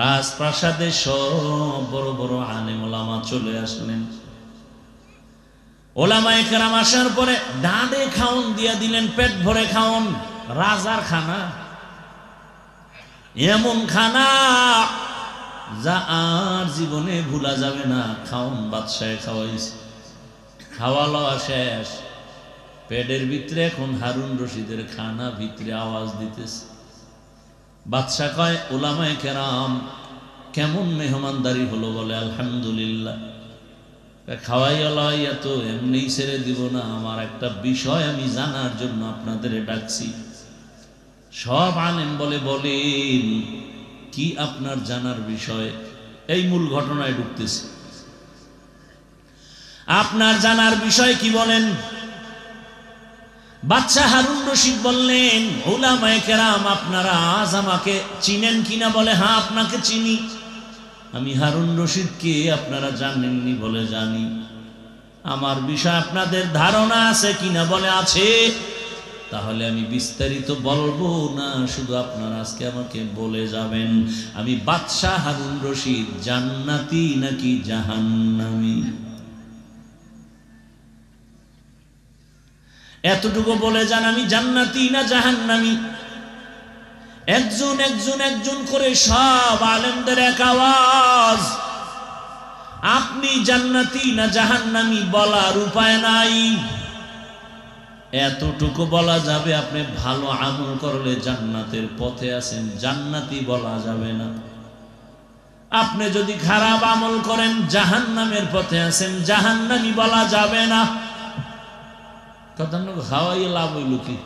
রাজপ্রাসাদে সব বড় বড় আলেম ওলামা চলে আসলেন। ওলামায়ে কেরাম আসার পরে ডাঁডে খাওন দিয়া দিলেন, পেট ভরে খাওন। রাজার খানা, এমন খানা যা আর জীবনে ভুলা যাবে না। খাওন বাদশাহে খাওয়াইছে, খাওয়া লওয়া শেষ। পেটের ভিতরে এখন হারুন রশিদের খানা ভিতরে আওয়াজ দিতেছে। বাদশাহ কয়, ওলামায়ে কেরাম কেমন মেহমানদারি হলো? বলে আলহামদুলিল্লাহ। খাওয়াইয়া লওয়াইয়া তো এমনি ছেড়ে দিব না, আমার একটা বিষয় আমি জানার জন্য আপনাদের ডাকছি। সব আলেম বলে, বলেন কি আপনার জানার বিষয়? এই মূল ঘটনায় ঢুকতেছে। আপনার জানার বিষয় কি বলেন? বাদশাহ হারুন রশিদ বললেন, উলামায়ে কেরাম আপনারা আজ আমাকে চিনেন কিনা? বলে হ্যাঁ, আপনাকে চিনি। আমি হারুন রশিদকে আপনারা জানেননি? বলে জানি। আমার বিষয় আপনাদের ধারণা আছে কিনা? বলে আছে। তাহলে আমি বিস্তারিত বলবো না, শুধু আপনারা আজকে আমাকে বলে যাবেন আমি বাদশাহ হারুন রশিদ জান্নাতি নাকি জাহান্নামী। এতটুকু বলে যান আমি জান্নাতি না জাহান্নামী। একজন একজন একজন করে সব আলেমদের এক আওয়াজ, আপনি জান্নাতি না জাহান্নামী বলার উপায় নাই। এতটুকু বলা যাবে, আপনি ভালো আমল করলে জান্নাতের পথে আছেন, জান্নাতি বলা যাবে না। আপনি যদি খারাপ আমল করেন জাহান্নামের পথে আছেন, জাহান্নামী বলা যাবে না। কথা খাওয়াইয়ে লাভ হইল কি?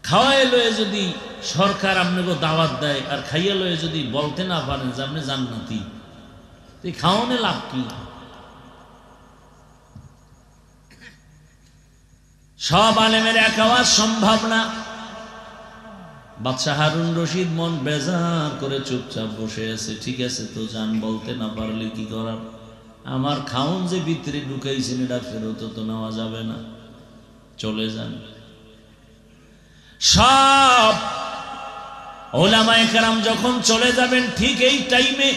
খাওয়াই লয়ে যদি সরকার আপনাকে দাওয়াত দেয় আর খাইয়ে লয়ে যদি বলতে না পারেন যে আপনি জান্নাতি, খাওয়ানে লাভ কি? সব আলেমের এক আওয়াজ সম্ভব না। বাদশাহ হারুন রশিদ মন বেজার করে চুপচাপ বসে আছে। ঠিক আছে তো যান, বলতে না পারলে কি করার? আমার খাওন যে ভিতরে ঢুকাইছেন এটা ফেরত তো নেওয়া যাবে না, চলে যান। সব ওলামায়ে কেরাম যখন চলে যাবেন, ঠিক এই টাইমে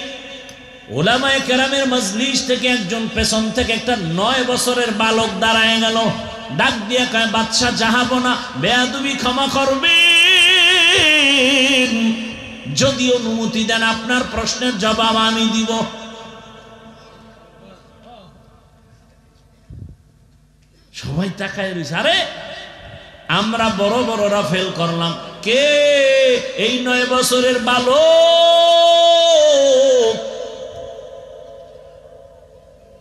ওলামায়ে কেরামের মজলিস থেকে একজন পেছন থেকে একটা 9 বছরের বালক দাঁড়ায় গেল। ডাক দিয়ে কয়, বাদশাহ জাহাপনা, বেয়াদবি ক্ষমা করবেন, যদি অনুমতি দেন আপনার প্রশ্নের জবাব আমি দিব। সবাই তাকায় রয়েছে। আরে আমরা বড় বড়রা ফেল করলাম, কে এই 9 বছরের বালক?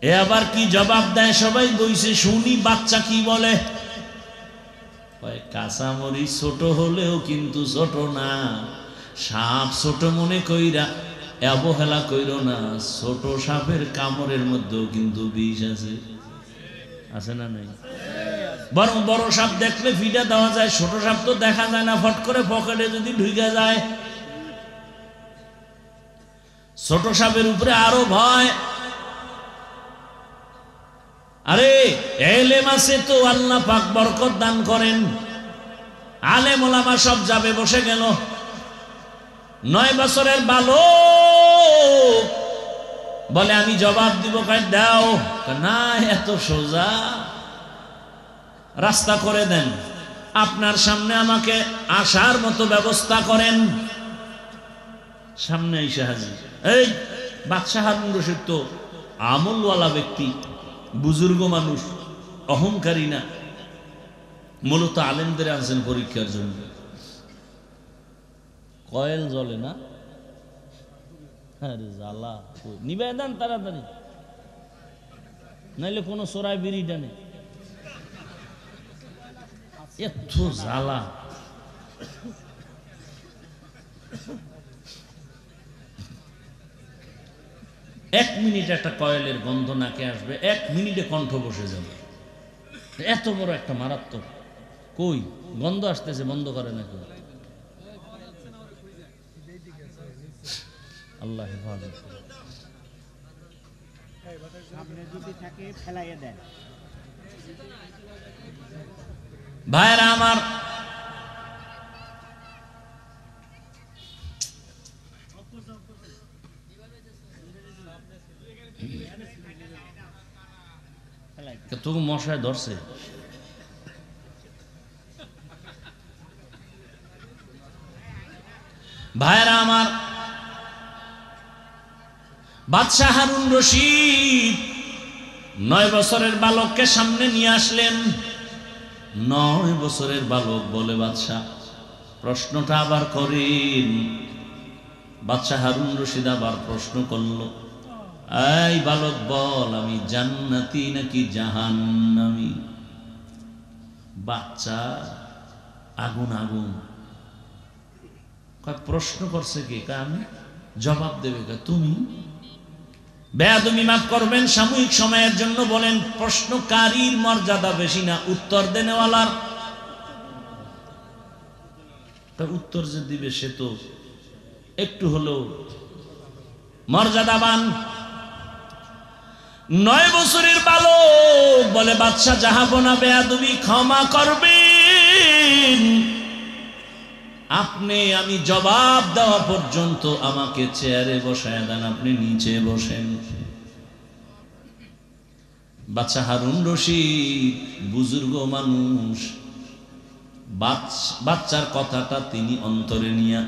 এ আবার কি জবাব দেয়? সবাই বইছে শুনি বাচ্চা কি বলে। কাঁচামরি ছোট হলেও কিন্তু ছোট না, সাপ ছোট মনে কইরা অবহেলা কইর না। ছোট সাপের কামড়ের মধ্যেও কিন্তু বিষ আছে, আছে না নাই? বরং বড় সাপ দেখলে ফিডা দেওয়া যায়, ছোট সাপ তো দেখা যায় না, ফট করে পকেটে যদি ঢুকে যায়। ছোট সাপের উপরে আরো ভয়। আরে এলেম আছে তো আল্লাহ পাক বরকত দান করেন। আলেম ওলামা সব যাবে বসে গেল। 9 বছরের বালক বলে আমি জবাব দিব। কয় দাও। না, এত সোজা? রাস্তা করে দেন, আপনার সামনে আমাকে আসার মতো ব্যবস্থা করেন। সামনে এসে হাজির। এই বাদশাহ হারুন রশিদ তো আমলওয়ালা ব্যক্তি, বুজুর্গ মানুষ, অহংকারী না, মূলত আলেমদের আনছেন পরীক্ষার জন্য। কয়েল জ্বলে না? আরে জ্বালা, নিবে দেন তাড়াতাড়ি, নাইলে কোনো চোরাই বিড়ি টানে। এত জ্বালা। এক মিনিট একটা কয়েলের গন্ধ নাকে আসবে, 1 মিনিটে কণ্ঠ বসে যাবে। এত বড় একটা মারাত্মক। কই গন্ধ আসতেছে, বন্ধ করে না কেউ। আল্লাহ হেফাজত। ভাইরা আমার, তোকে মশায় ধরছে। ভাইরা আমার, বাদশাহ হারুন রশিদ 9 বছরের বালককে সামনে নিয়ে আসলেন। 9 বছরের বালক বলে, বাদশাহ প্রশ্নটা আবার করেন। বাদশাহ হারুন রশিদ আবার প্রশ্ন করল, এই বালক বল, আমি জান্নাতি নাকি জাহান্নামী? বাচ্চা আগুন আগুন। প্রশ্ন করছে কে? আমি। জবাব দেবে কে? তুমি। বেয়াদবি মাফ করবেন, সাময়িক সময়ের জন্য বলেন, প্রশ্নকারীর মর্যাদা বেশি না উত্তর দেনেওয়ালার? উত্তর যে দিবে সে তো একটু হলেও মর্যাদাবান। 9 বছরের বালক বলে, বাদশাহ জাহাপনা বেয়াদবি ক্ষমা করবেন, আপনি আমি জবাব দেওয়া পর্যন্ত আমাকে চেয়ারে বসায় দেন, আপনি নিচে বসেন। বাদশাহ হারুন রশিদ বুজুর্গ মানুষ, বাচ্চার কথাটা তিনি অন্তরে নিয়া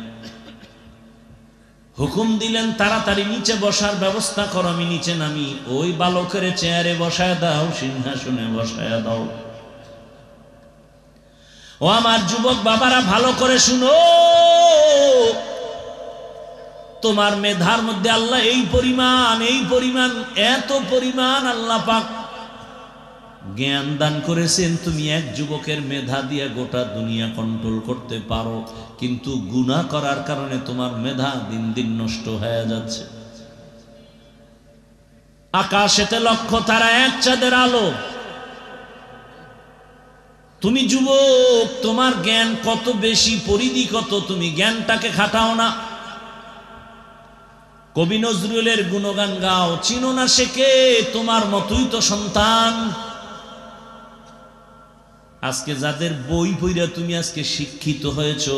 হুকুম দিলেন, তাড়াতাড়ি নিচে বসার ব্যবস্থা করো, আমি নিচে নামি। ওই বালকের চেয়ারে বসায় দাও, সিংহাসনে বসায় দাও। ও আমার যুবক বাবারা, ভালো করে শুনো, তোমার মেধার মধ্যে আল্লাহ এই পরিমাণ এত পরিমাণ আল্লাহ পাক জ্ঞান দান করেছেন। তুমি এক যুবকের মেধা দিয়ে গোটা দুনিয়া কন্ট্রোল করতে পারো, কিন্তু গুনাহ করার কারণে তোমার মেধা দিন দিন নষ্ট হয়ে যাচ্ছে। আকাশেতে লক্ষ তারা, এক চাঁদের আলো। তুমি যুবক, তোমার জ্ঞান কত বেশি, পরিধি কত, তুমি জ্ঞানটাকে খাটাও না। কবি নজরুলের গুণগান গাও, চিনো না সে কে, তোমার মতোই তো সন্তান। আজকে যাদের বই পড়া তুমি আজকে শিক্ষিত হয়েছো,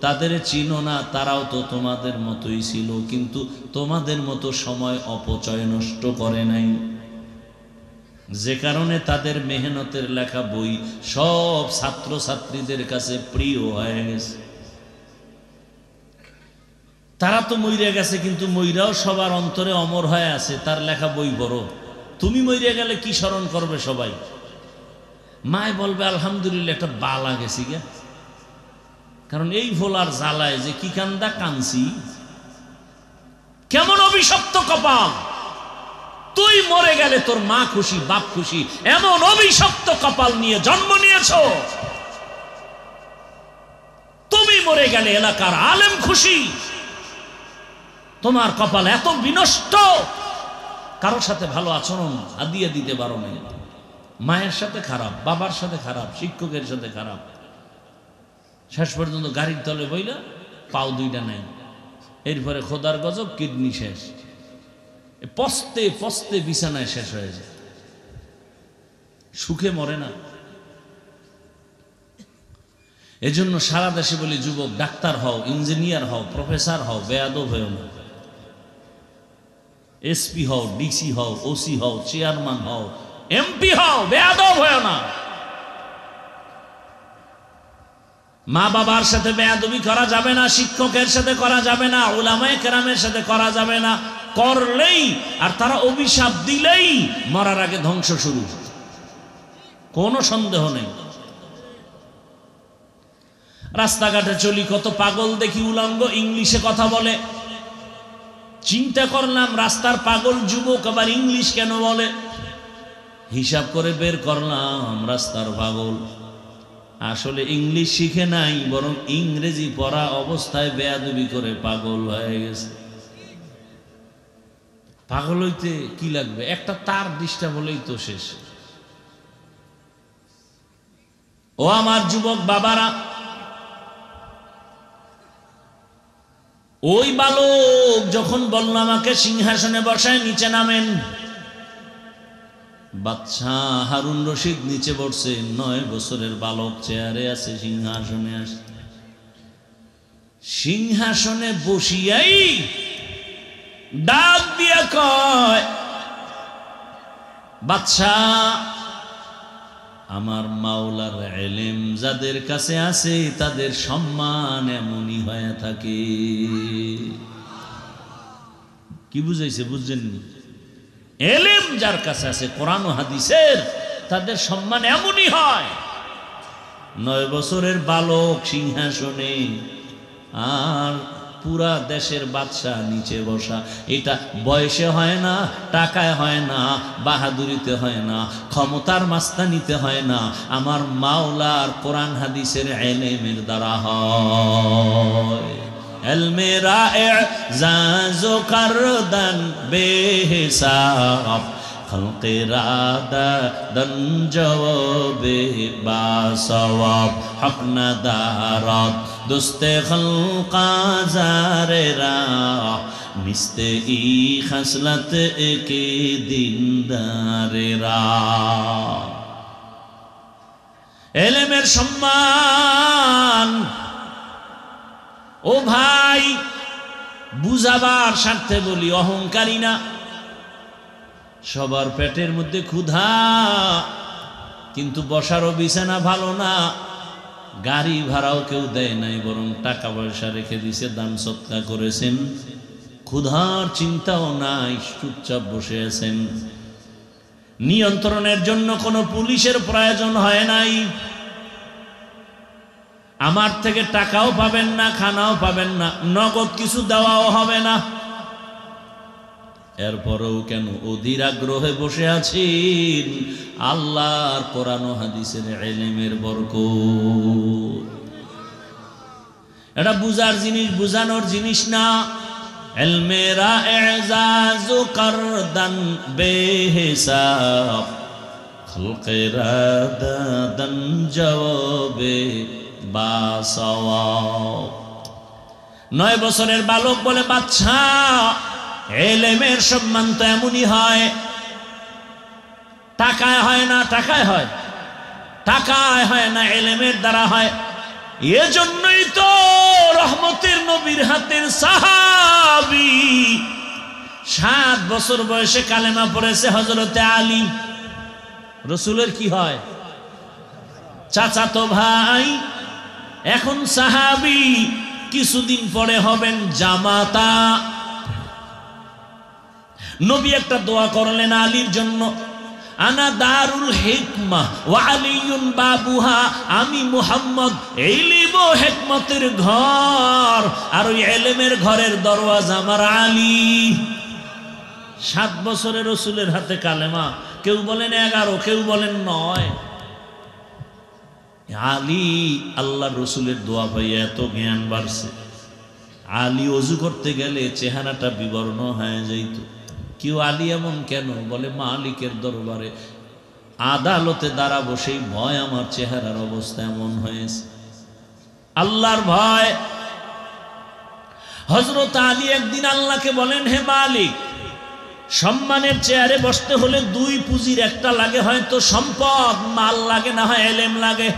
তাদের চিনো না, তারাও তো তোমাদের মতোই ছিল, কিন্তু তোমাদের মতো সময় অপচয় নষ্ট করে নাই, যে কারণে তাদের মেহনতের লেখা বই সব ছাত্র ছাত্রীদের কাছে প্রিয় হয়ে গেছে। তারা তো মইরা গেছে, কিন্তু মইরাও সবার অন্তরে অমর হয়ে আছে, তার লেখা বই পড়ো। তুমি মইরা গেলে কি স্মরণ করবে সবাই? মায় বলবে আলহামদুলিল্লাহ একটা বালা গেছি গে, কারণ এই ভোলার জ্বালায় যে কি কান্দা কানছি। কেমন অভিশপ্ত কপাল, তুই মরে গেলে তোর মা খুশি, বাপ খুশি, এমন অভিশপ্ত কপাল নিয়ে জন্ম নিয়েছ। তুমি মরে গেলে এলাকার আলেম খুশি, তোমার কপাল এত বিনষ্ট, কারোর সাথে ভালো আচরণ আদিয়া দিতে পারো না। মায়ের সাথে খারাপ, বাবার সাথে খারাপ, শিক্ষকের সাথে খারাপ, শেষ পর্যন্ত গাড়ির তলে বইলা পাও দুইটা নাই, এরপরে খোদার গজব, কিডনি শেষ, পস্তে পস্তে বিছানায় শেষ হয়ে যায়। সুখে মরে না। এজন্য সারা দেশে বলি, যুবক ডাক্তার হও, ইঞ্জিনিয়ার হও, প্রফেসর হও, বেয়াদব হও না। এসপি হও, ডিসি হও, ওসি হও, চেয়ারম্যান হও, এমপি হও, বেয়াদব হও না। মা বাবার সাথে বেয়াদবি করা যাবে না, শিক্ষকের সাথে করা যাবে না, উলামায়ে কেরামের সাথে করা যাবে না। করলেই আর তারা অভিশাপ দিলেই মরার আগে ধ্বংস শুরু, কোনো সন্দেহ নেই। রাস্তাঘাটে চলি, কত পাগল দেখি উলঙ্গ, ইংলিশে কথা বলে। চিন্তা করলাম, রাস্তার পাগল যুবক আবার ইংলিশ কেন বলে? হিসাব করে বের করলাম, রাস্তার পাগল আসলে ইংলিশ শিখে নাই, বরং ইংরেজি পড়া অবস্থায় বেয়াদবি করে পাগল হয়ে গেছে। পাগল হইতে কি লাগবে? একটা তার ডিস্টার্ব হলেই তো শেষ। ও আমার যুবক বাবারা, ওই বালক যখন বলল আমাকে সিংহাসনে বসায়, নিচে নামেন, বাদশা হারুন রশিদ নিচে বসছে, 9 বছরের বালক চেয়ারে আছে, সিংহাসনে আসে। সিংহাসনে বসিয়াই ডাক দিয়া কয়, বাদশা, আমার মাওলার ইলম যাদের কাছে আছে তাদের সম্মান এমনই হয়ে থাকে। কি বুঝাইছে? বুঝছেননি? ইলম যার কাছে আছে কোরআন ও হাদিসের, তাদের সম্মান এমনই হয়। 9 বছরের বালক সিংহাসনে, আর পুরা দেশের বাদশাহ নিচে বসা। এটা বয়সে হয় না, টাকায় হয় না, বাহাদুরিতে হয় না, ক্ষমতার মাস্তানিতে হয় না, আমার মাওলার কোরআন হাদিসের ইলমের দ্বারা হয়। ইলমে রা'ইজাজ কারদান বেহিসাব, খলকে রাদাদান জওয়াবে বাসওয়াব, হক না দারাত দুস্তে খলকা জারেরা, মিস্তে ই খাসলত কে দিনদারেরা। ইলমের সম্মান, ও ভাই, বুঝাবার স্বার্থে বলি, অহংকারী না। সবার পেটের মধ্যে ক্ষুধা, কিন্তু বসারও বিছানা ভালো না, গাড়ি ভাড়াও কেউ দেয় নাই, বরং টাকা পয়সা রেখে দিছে, দান সৎকা করেছেন, ক্ষুধার চিন্তাও নাই, চুপচাপ বসে আছেন। নিয়ন্ত্রণের জন্য কোনো পুলিশের প্রয়োজন হয় নাই। আমার থেকে টাকাও পাবেন না, খানাও পাবেন না, নগদ কিছু দেওয়াও হবে না। এরপরেও কেন অধীর আগ্রহে বসে আছেন? আল্লাহর কোরআন ও হাদিসের ইলমের বরকত। এটা বুঝার জিনিস, বুঝানোর জিনিস না। ইলমে রা'ইজাজ কারদান বেহিসাব, খলকে রাদাদান জওয়াবে বাসওয়াব। 9 বছরের বালক বলে, বাদশা, ইলমের সম্মান তো এমনই হয়, টাকায় হয় না, টাকায় হয়, টাকায় হয় না, ইলমের দ্বারা হয়। এজন্যই তো রহমতের নবীর হাতের সাহাবী 7 বছর বয়সে কালেমা পড়েছে হযরতে আলী। রাসূলের কি হয়? চাচাতো ভাই, এখন সাহাবী, কিছুদিন পরে হবেন জামাতা। নবী একটা দোয়া করলেন আলীর জন্য, আনা দারুল হিকমা ওয়া আলিয়ুন বাবুহা, আমি মুহাম্মদ ইলম ও হিকমতের ঘর, আর ওই ইলমের ঘরের দরওয়াজা আমার আলী। 7 বছরের রাসূলের হাতে কালেমা, কেউ বলেন 11, কেউ বলেন 9। আলী আল্লাহর রাসূলের দোয়া পাইয়া এত জ্ঞান বাড়ছে। আলী ওযু করতে গেলে চেহারাটা বিবর্ণ হয়ে যাইত। কেউ আলী এমন কেন? বলে মালিকের দরবারে আদালতে দাঁড়াবো, সেই ভয় আমার চেহারার অবস্থা এমন হয়েছে। আল্লাহর ভয়। হযরত আলী একদিন আল্লাহকে বলেন, হে মালিক, সম্মানের চেয়ারে বসতে হলে দুই পুঁজির একটা লাগে, হয়তো সম্পদ মাল লাগে, না হয় এলেম লাগে।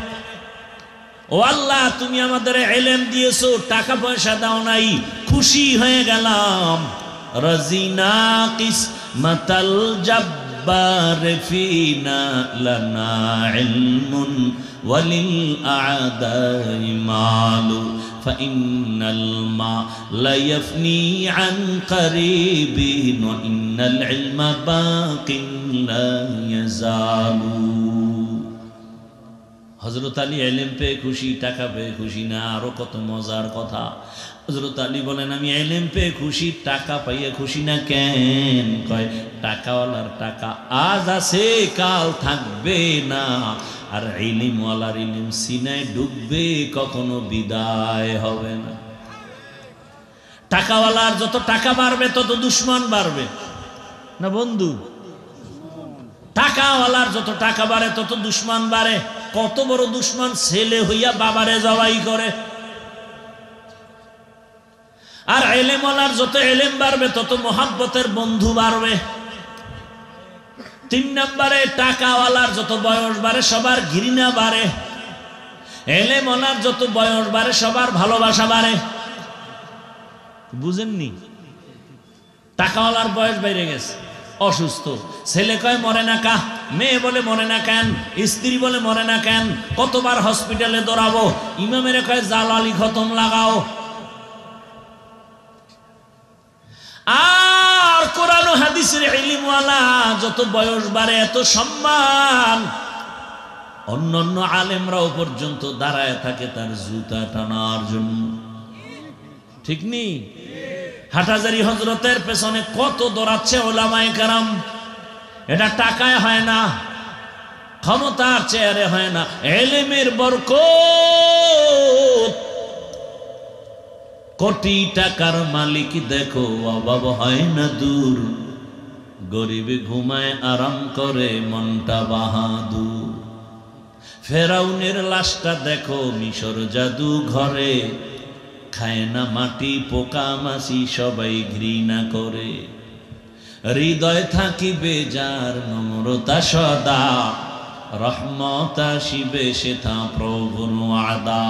ও আল্লাহ, তুমি আমাদের এলেম দিয়েছো, টাকা পয়সা দাও নাই, খুশি হয়ে গেলাম। রাজিনা কিসমাতাল জাব্বার ফিনা লানা ইলমুন ওয়ালিল আ'দাই মালু ফাইন্নাল মালা ইয়াফনি আন কারিবিন ওয়া ইন্নাল ইলমা বাকিন লা ইয়াজালু। হযরত আলী ইলম পেয়ে খুশি, টাকা পেয়ে খুশি না, আরো কত মজার কথা। হযরত আলী বলেন, আমি ইলম পেয়ে খুশি, টাকা পাইয়ে খুশি না। কেন? কয়, টাকাওয়ালার টাকা আজ আছে কাল থাকবে না, আর ইলমওয়ালার ইলম সিনায় ডুববে, কখনো বিদায় হবে না। টাকাওয়ালার যত টাকা বাড়বে তত দুশমন বাড়বে না বন্ধু? টাকাওয়ালার যত টাকা বাড়ে তত দুশমন বাড়ে। কত বড় দুশমন, ছেলে হইয়া বাবারে জবাই করে। আর এলেমওয়ালার যত এলেম বাড়বে তত মোহাব্বতের বন্ধু বাড়বে। 3 নম্বরে, টাকাওয়ালার যত বয়স বাড়ে সবার ঘৃণা বাড়ে। এলেমওয়ালার যত বয়স বাড়ে সবার ভালোবাসা বাড়ে। বুঝেননি? টাকাওয়ালার বয়স বেড়ে গেছে, অসুস্থ, ছেলে কয় মরে না কা, মেয়ে বলে মরে না কেন, স্ত্রী বলে মরে না কেন, কতবার হসপিটালে দৌড়াবো, ইমামের কয় জালালি খতম লাগাও। আর কোরআন ও হাদিসের ইলমওয়ালা যত বয়স বাড়ে এত সম্মান। অন্যান্য আলেমরাও পর্যন্ত দাঁড়ায় থাকে তার জুতা টানার জন্য। ঠিক নেই? হাটহাজারী হযরতের পেছনে কত দৌড়াচ্ছে ওলামায়ে কেরাম। এটা টাকায় হয় না, ক্ষমতার চেয়ারে হয় না, ইলমের বরকত। কোটি টাকার মালিক দেখো অভাব হয় না দূর, গরিব ঘুমায় আরাম করে মনটা বাহাদুর। ফেরাউনের লাশটা দেখো মিশর জাদু ঘরে, খায় না মাটি পোকা মাছি সবাই ঘৃণা করে। হৃদয় থাকিবে যার নম্রতা সদা, রহমত আসিবে সেথা প্রভুর ওয়াদা।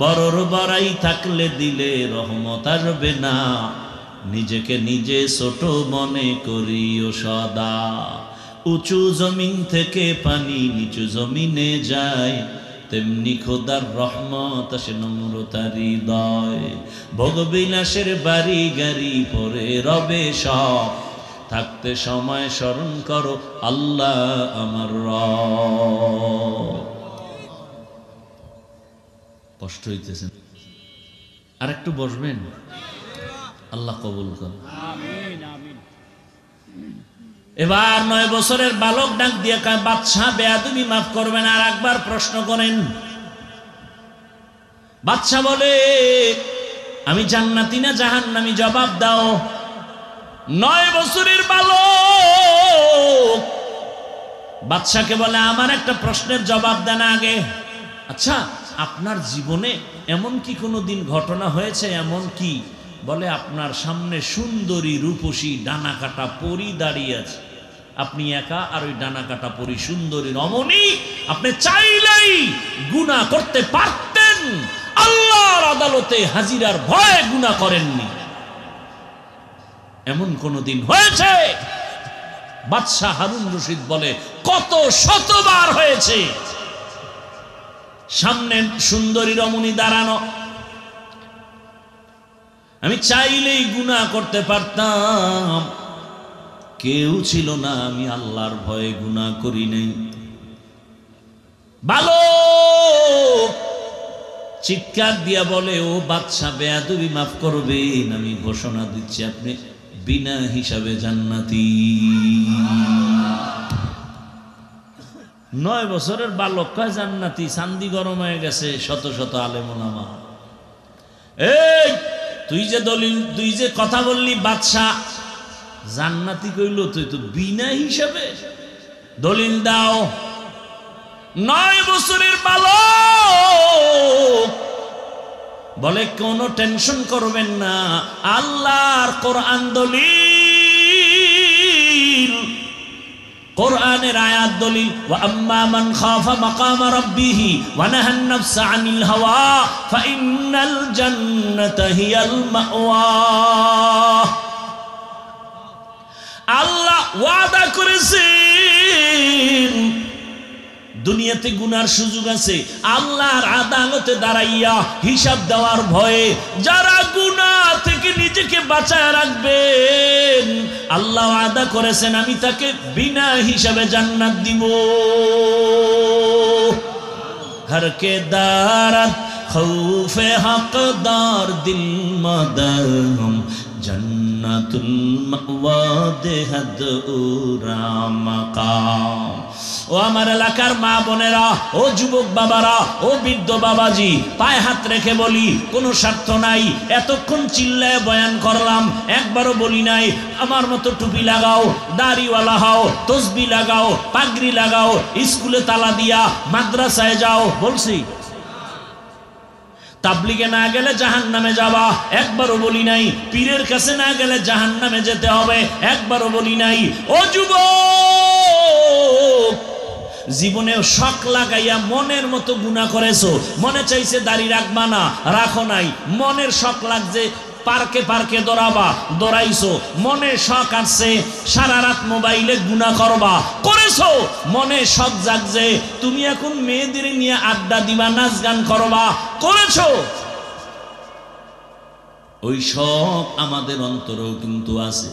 বড়র বড়াই থাকলে দিলে রহমত আসবে না, নিজেকে নিজে ছোট মনে করিও সদা। উঁচু জমিন থেকে পানি নিচু জমিনে যায়, তেমনি খোদার রহমত আসে নম্রতার হৃদয়। ভোগবিলাসের বাড়ি গাড়ি পরে রবে সব, থাকতে সময় স্মরণ করো আল্লাহ আমার রব। কষ্ট হইতেছে, আর একটু বসবেন, আল্লাহ কবুল করুন। এবার 9 বছরের বালক ডাক দিয়ে কয়, বাদশাহ বেয়াদবি মাফ করবেন, আর একবার প্রশ্ন করেন। বাদশাহ বলে, আমি জান্নাতি না জাহান্নামী, জবাব দাও। 9 বছরের বালক বাদশাকে বলে, আমার একটা প্রশ্নের জবাব দেন আগে। আচ্ছা, আপনার জীবনে এমন কি কোনো দিন ঘটনা হয়েছে? এমন কি? বলে, আপনার সামনে সুন্দরী রূপসী ডানা কাটা পরী দাঁড়িয়ে আছে, আপনি একা, আর ওই ডানা কাটা পরী সুন্দরী রমণী, আপনি চাইলেই গুনাহ করতে পারতেন, আল্লাহর আদালতে হাজিরার ভয়ে গুনাহ করেননি। এমন কোন দিন হয়েছে? বাদশাহ হারুন রশিদ বলে, কত শতবার হয়েছে। সামনে সুন্দরী রমণী দাঁড়ানো, আমি চাইলেই গুনাহ করতে পারতাম, কেউ ছিল না, আমি আল্লাহর ভয়ে গুনাহ করি নাই। বালক চিৎকার দিয়া বলে, ও বাদশা, বেয়াদবি মাফ করবেন, আমি ঘোষণা দিচ্ছি আপনি বিনা হিসাবে জান্নাতি। 9 বছরের বালক কয় জান্নাতি, চান্দি গরম হয়ে গেছে। শত শত আলেম ওলামা, এই তুই যে কথা বললি বাদশাহ জান্নাতি কইল, তুই তো বিনা হিসাবে, দলিল দাও। 9 বছরের বালক বলে, কোনো টেনশন করবেন না, আল্লাহর কোরআন দলিল। কোরআনের আয়াত দলিল, ওয়া আম্মা মান খাফা মাকাম রাব্বিহি ওয়া নাহান নাফসা আনিল হাওয়া ফাইন্নাল জান্নাতা হিয়াল মাওয়া। আল্লাহ ওয়াদা করেছেন দুনিয়াতে গুনার সুযোগ আছে, আল্লাহর আদালতে দাঁড়াইয়া হিসাব দেওয়ার ভয়ে যারা গুনাহ থেকে নিজেকে বাঁচায় রাখবেন, আল্লাহ ওয়াদা করেছেন আমি তাকে বিনা হিসাবে জান্নাত দিব। হর কে দারাত খৌফে হকদার দিল মাদাম জান্নাতুল মাওয়া দেহাদ উরামাকাম। ও আমার এলাকার মা বোনেরা, ও যুবক বাবারা, ও বৃদ্ধ বাবাজি, পায়ে হাত রেখে বলি, কোনো স্বার্থ নাই। এতক্ষণ চিল্লায় বয়ান করলাম, একবারও বলি নাই আমার মতো টুপি লাগাও, দাড়িওয়ালা হও, তসবি লাগাও, পাগড়ি লাগাও, স্কুলে তালা দিয়া মাদ্রাসায় যাও, বলছি? তাবলিগে না গেলে জাহান্নামে যাবা, একবারও বলি নাই। পীরের কাছে না গেলে জাহান্নামে যেতে হবে, একবারও বলি নাই। ও যুবক, জীবনে শখ লাগাইয়া মনের মতো গুনাহ করেছো, মনে চাইছে দাড়ি রাখবা না, রাখো নাই। মনের শখ লাগছে পার্কে পার্কে দৌড়াবা, দৌড়াইছো। মনে শখ আসছে সারা রাত মোবাইলে গুনাহ করবা, করেছো। মনে শখ জাগছে তুমি এখন মেয়েদের নিয়ে আড্ডা দিবা, নাচ গান করবা, করেছো। ওই শখ আমাদের অন্তরেও কিন্তু আছে।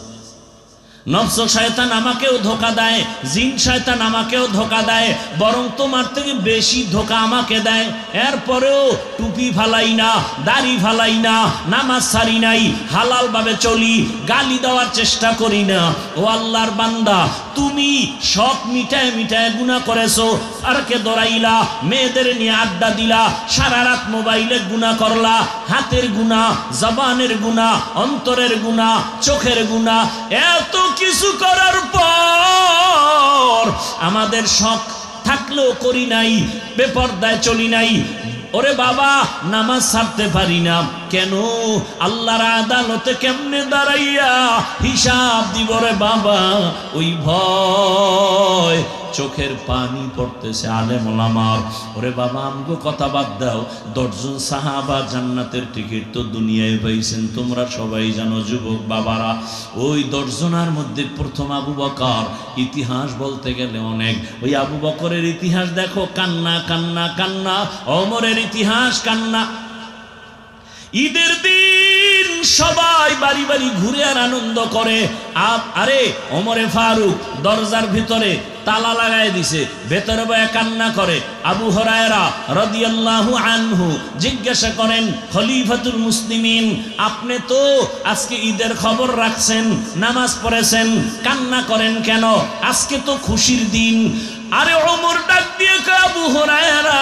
নফস শয়তান আমাকেও ধোঁকা দেয়, জিন শয়তান আমাকেও ধোঁকা দেয়, বরং তোমার থেকে বেশি ধোঁকা আমাকে দেয়। এরপরেও টুপি ফালাই না, দাড়ি ফালাই না, নামাজ ছাড়ি নাই, হালাল ভাবে চলি, গালি দেওয়ার চেষ্টা করি না। ও আল্লাহর বান্দা, তুমি শখ মিটায় মিটায় গুনাহ করেছো, আর কে দৌড়াইলা, মেয়েদের নিয়ে আড্ডা দিলা, সারা রাত মোবাইলে গুনাহ করলা, হাতের গুনাহ, জবানের গুনাহ, অন্তরের গুনাহ, চোখের গুনাহ। এত কিছু করার পর আমাদের শখ থাকলেও করি নাই, বেপরদায় চলি নাই। ওরে বাবা, নামাজ ছাড়তে পারি না কেন? আল্লাহর আদালতে কেমনে দাঁড়াইয়া হিসাব দিব রে বাবা, ওই ভয়। চোখের পানি পড়তেছে আলেম ওলামার। ওরে বাবা, আমগো কথা বাদ দাও, 10 জন সাহাবা জান্নাতের টিকিট তো দুনিয়ায় পাইছেন, তোমরা সবাই জানো যুবক বাবারা। ওই 10 জনের মধ্যে প্রথম আবু বকর। ইতিহাস বলতে গেলে অনেক, ওই আবু বকরের ইতিহাস দেখো, কান্না কান্না কান্না। ওমরের ইতিহাস কান্না। ঈদের দিন সবাই বাড়ি বাড়ি ঘুরে আর আনন্দ করে। আরে ওমরে ফারুক দরজার ভিতরে তালা লাগাই দিছে, ভেতরে বয়ে কান্না করে। আবু হুরায়রা রাদিয়াল্লাহু আনহু জিজ্ঞাসা করেন, খলিফাতুল মুসলিমিন, আপনি তো আজকে ঈদের খবর রাখছেন, নামাজ পড়েছেন, কান্না করেন কেন? আজকে তো খুশির দিন। আরে ওমর ডাক দিয়ে কয়, আবু হুরায়রা,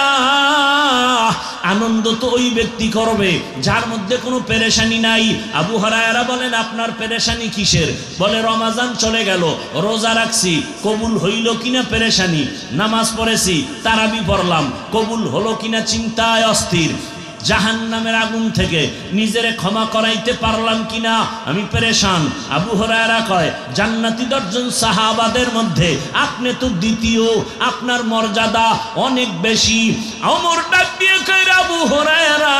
আনন্দ তো ওই ব্যক্তি করবে যার মধ্যে কোনো পেরেশানি নাই। আবু হুরায়রা বলেন, আপনার পেরেশানি কিসের? বলে, রমাজান চলে গেল, রোজা রাখছি, কবুল হইল কিনা পেরেশানি, নামাজ পড়েছি, তারাবি পড়লাম, কবুল হলো কিনা চিন্তায় অস্থির, জাহান্নামের আগুন থেকে নিজেরে ক্ষমা করাইতে পারলাম কিনা আমি পেরেশান। আবু হুরায়রা কয়, জান্নাতি 10 জন সাহাবাদের মধ্যে আপনি তো দ্বিতীয়, আপনার মর্যাদা অনেক বেশি। ওমর ডাক দিয়ে কয়, আবু হুরায়রা,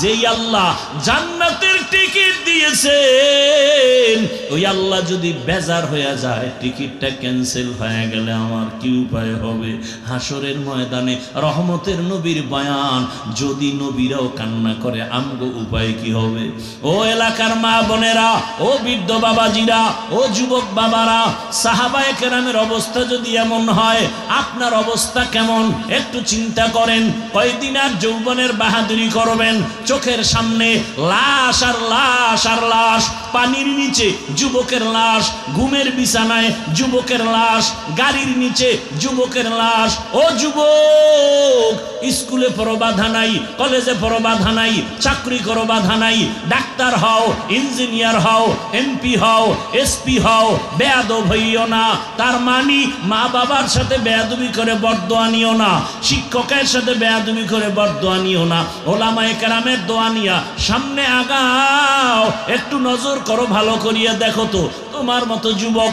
যেই আল্লাহ জান্নাতের টিকিট দিয়েছেন, ওই আল্লাহ যদি বেজার হয়ে যায়, টিকিটটা ক্যান্সেল হয়ে গেলে আমার কি উপায় হবে? হাসরের ময়দানে রহমতের নবীর বয়ান, যদি নবীরাও কান্না করে, আমগো উপায় কি হবে? ও এলাকার মা বোনেরা, ও বৃদ্ধ বাবাজিরা, ও যুবক বাবারা, সাহাবায়ে কেরামের অবস্থা যদি এমন হয়, আপনার অবস্থা কেমন একটু চিন্তা করেন। কয়দিন আর যৌবনের বাহাদুরি করবেন? চোখের সামনে লাশ আর লাশ আর লাশ, পানির নিচে যুবকের লাশ, ঘুমের বিছানায় যুবকের লাশ, গাড়ির নিচে যুবকের লাশ। ও যুবক, স্কুলে পড়ো বাধা নাই, কলেজে পড়ো বাধা নাই, চাকরি করো বাধা নাই, ডাক্তার হও, ইঞ্জিনিয়ার হও, এমপি হও, এসপি হও, বেয়াদব হইও না। তার মানে মা বাবার সাথে বেয়াদবি করে বরদোয়া নিও না, শিক্ষকের সাথে বেয়াদবি করে বরদোয়া নিও না, ওলামায়ে কেরামের দোয়া নিয়া সামনে আগাও। একটু নজর করো, ভালো করিয়া দেখো তো, তোমার মতো যুবক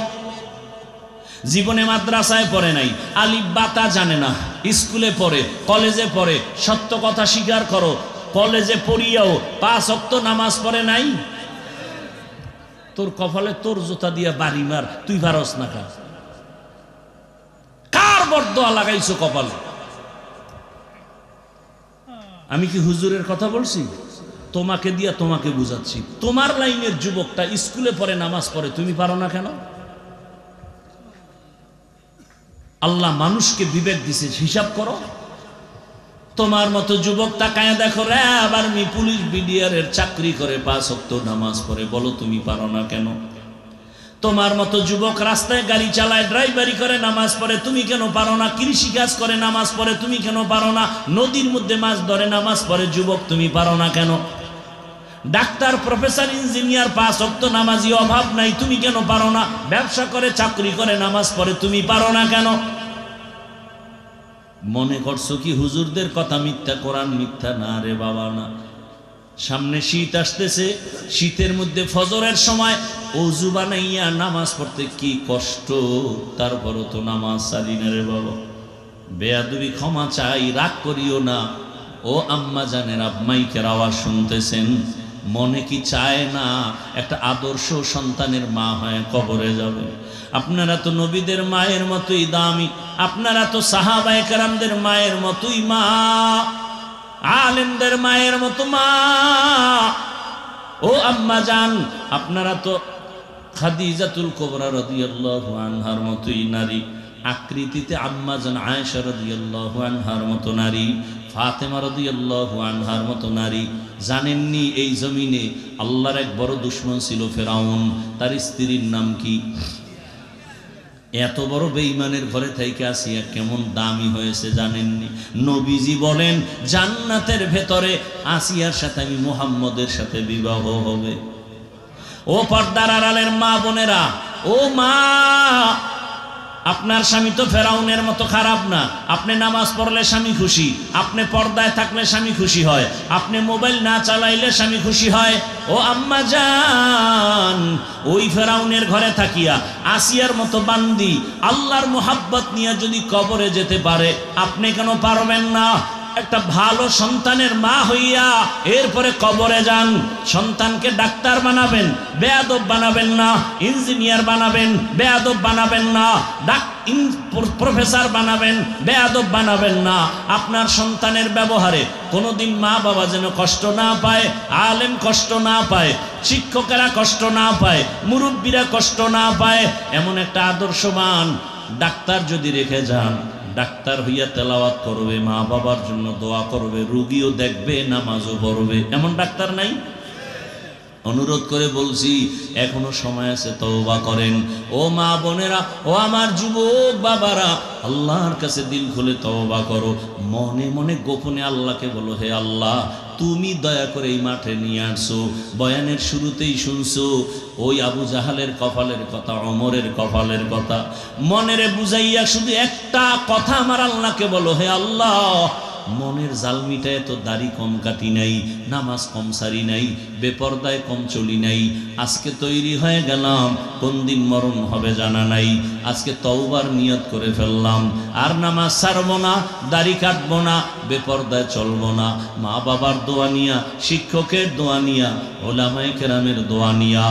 জীবনে মাদ্রাসায় পড়ে নাই, আলিফ বাতা জানে না, স্কুলে পড়ে, কলেজে পড়ে, সত্য কথা স্বীকার করো, কলেজে পড়িয়াও 5 ওয়াক্ত নামাজ পড়ে নাই। তোর কপালে তোর জুতা দিয়া বাড়ি মার, তুই পারস না। কার বরদোয়া লাগাইছো কপালে? আমি কি হুজুরের কথা বলছি? তোমাকে দিয়া তোমাকে বুঝাচ্ছি। তোমার লাইনের যুবকটা স্কুলে পড়ে, নামাজ পড়ে, তুমি পারো না কেন? আল্লাহ মানুষকে বিবেক দিছে, হিসাব করো। তোমার মতো যুবক তাকায় দেখো রে, আবার পুলিশ বিডিআর এর চাকরি করে, 5 ওয়াক্ত নামাজ পড়ে, বলো তুমি পারো না কেন? তোমার মতো যুবক রাস্তায় গাড়ি চালায়, ড্রাইভারি করে, নামাজ পড়ে, তুমি কেন পারো না? কৃষি কাজ করে, নামাজ পড়ে, তুমি কেন পারো না? নদীর মধ্যে মাছ ধরে, নামাজ পড়ে, যুবক তুমি পারো না কেন? ডাক্তার, প্রফেসর, ইঞ্জিনিয়ার, 5 ওয়াক্ত নামাজি অভাব নাই, তুমি কেন পারো না? ব্যবসা করে, চাকরি করে, নামাজ পড়ে, তুমি পারো না কেন? মনে করছো কি হুজুরদের কথা মিথ্যা? কোরআন মিথ্যা না রে বাবা, না। সামনে শীত আসতেছে, শীতের মধ্যে ফজরের সময় ওযু বানাইয়া নামাজ পড়তে কি কষ্ট, তারপরও তো নামাজ ছাড়ি না রে বাবা। বেয়াদবি ক্ষমা চাই, রাগ করিও না। ও আম্মা জানেন, মাইকের আওয়াজ শুনতেছেন, মনে কি চায় না একটা আদর্শ সন্তানের মা হয়ে কবরে যাবে? আপনারা তো নবীদের মায়ের মতোই দামি, আপনারা তো সাহাবায়ে কেরামদের মায়ের মতোই মা, আলেমদের মায়ের মতো মা। ও আম্মা জান, আপনারা তো খাদিজাতুল কুবরা রাদিয়াল্লাহু আনহার মতোই নারী, আকৃতিতে আম্মা জান আয়েশা রাদিয়াল্লাহু আনহার মতো নারী, ফাতেমা রাদিয়াল্লাহু আনহার মতো নারী। জানেননি এই জমিনে আল্লাহর এক বড় দুশমন ছিল ফেরাউন, তার স্ত্রীর নাম কি? এত বড় বেঈমানের ঘরে থেকে আসিয়া কেমন দামি হয়েছে জানেননি? নবীজি বলেন জান্নাতের ভেতরে আসিয়ার সাথে আমি মুহাম্মদের সাথে বিবাহ হবে। ও পর্দার আড়ালের মা বোনেরা, ও মা, আপনার স্বামী তো ফেরাউনের মতো খারাপ না। আপনি নামাজ পড়লে স্বামী খুশি, আপনি পর্দায় থাকলে স্বামী খুশি হয়, আপনি মোবাইল না চালাইলে স্বামী খুশি হয়। ও আম্মা জান, ওই ফেরাউনের ঘরে থাকিয়া আসিয়ার মতো বান্দি আল্লাহর মোহাব্বত নিয়ে যদি কবরে যেতে পারে, আপনি কেন পারবেন না? একটা ভালো সন্তানের মা হইয়া এরপরে কবরে যান। সন্তানকে ডাক্তার বানাবেন, বেয়াদব বানাবেন না। ইঞ্জিনিয়ার বানাবেন, বেয়াদব বানাবেন না। প্রফেসর বানাবেন, বেয়াদব বানাবেন না। আপনার সন্তানের ব্যবহারে কোনোদিন মা বাবা যেন কষ্ট না পায়, আলেম কষ্ট না পায়, শিক্ষকেরা কষ্ট না পায়, মুরব্বীরা কষ্ট না পায়, এমন একটা আদর্শবান ডাক্তার যদি রেখে যান, ডাক্তার হইয়া তেলাওয়াত করবে, মা বাবার জন্য দোয়া করবে, রোগীও দেখবে, নামাজও পড়বে, এমন ডাক্তার নাই? অনুরোধ করে বলছি, এখনো সময় আছে, তওবা করেন। ও মা বোনেরা, ও আমার যুবক বাবারা, আল্লাহর কাছে দিল খুলে তওবা করো। মনে মনে গোপনে আল্লাহকে বলো, হে আল্লাহ, তুমি দয়া করে এই মাঠে নিয়ে আসছো, বয়ানের শুরুতেই শুনছো ওই আবু জাহালের কপালের কথা, ওমরের কপালের কথা। মনেরে বুঝাইয়া শুধু একটা কথা আমার আল্লাহকে বলো, হে আল্লাহ, মনের জালমিটায় তো দাড়ি কম কাটি নাই, নামাজ কম সারি নাই, বেপরদায় কম চলি নাই। আজকে তৈরি হয়ে গেলাম, কোন দিন মরণ হবে জানা নাই। আজকে তওবার নিয়ত করে ফেললাম, আর নামাজ ছাড়বো না, দাড়ি কাটবো না, বেপরদায় চলবো না। মা বাবার দোয়া নিয়া, শিক্ষকের দোয়া নিয়া, ওলামায়ে কেরামের দোয়া নিয়া,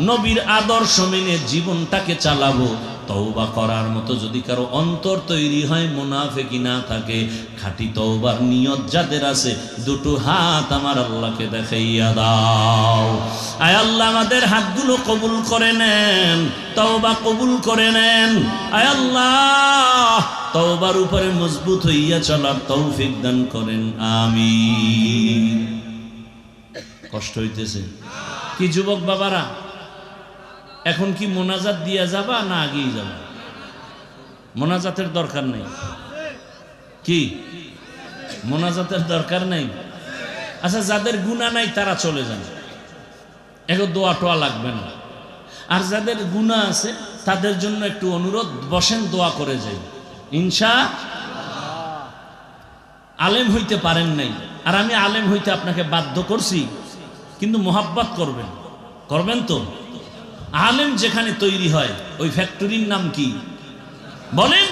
নবীর আদর্শ মেনে জীবনটাকে চালাবো। তওবা করার মতো যদি কারো অন্তর তৈরি হয়, মুনাফিকি না থাকে, খাঁটি তওবার নিয়ত যাদের আছে, দুটো হাত আমার আল্লাহকে দেখাইয়া দাও। আয় আল্লাহ, আমাদের হাতগুলো কবুল করে নেন, তওবা কবুল করে নেন। আয় আল্লাহ, তওবার উপরে মজবুত হইয়া চলার তৌফিক দান করেন, আমিন। কষ্ট হইতেছে কি যুবক বাবারা? এখন কি মোনাজাত দিয়া যাবা না আগেই যাবা? মোনাজাতের দরকার নেই কি? মোনাজাতের দরকার নেই? আচ্ছা, যাদের গুনাহ নাই তারা চলে যান, এখন দোয়া টোয়া লাগবে না। আর যাদের গুনাহ আছে তাদের জন্য একটু অনুরোধ, বসেন, দোয়া করে যাই ইনশাআল্লাহ। আলেম হইতে পারেন নাই, আর আমি আলেম হইতে আপনাকে বাধ্য করছি, কিন্তু মোহাব্বত করবেন, করবেন তো? আলেম যেখানে তৈরি হয়, ওই ফ্যাক্টরির নাম কি? বলেন।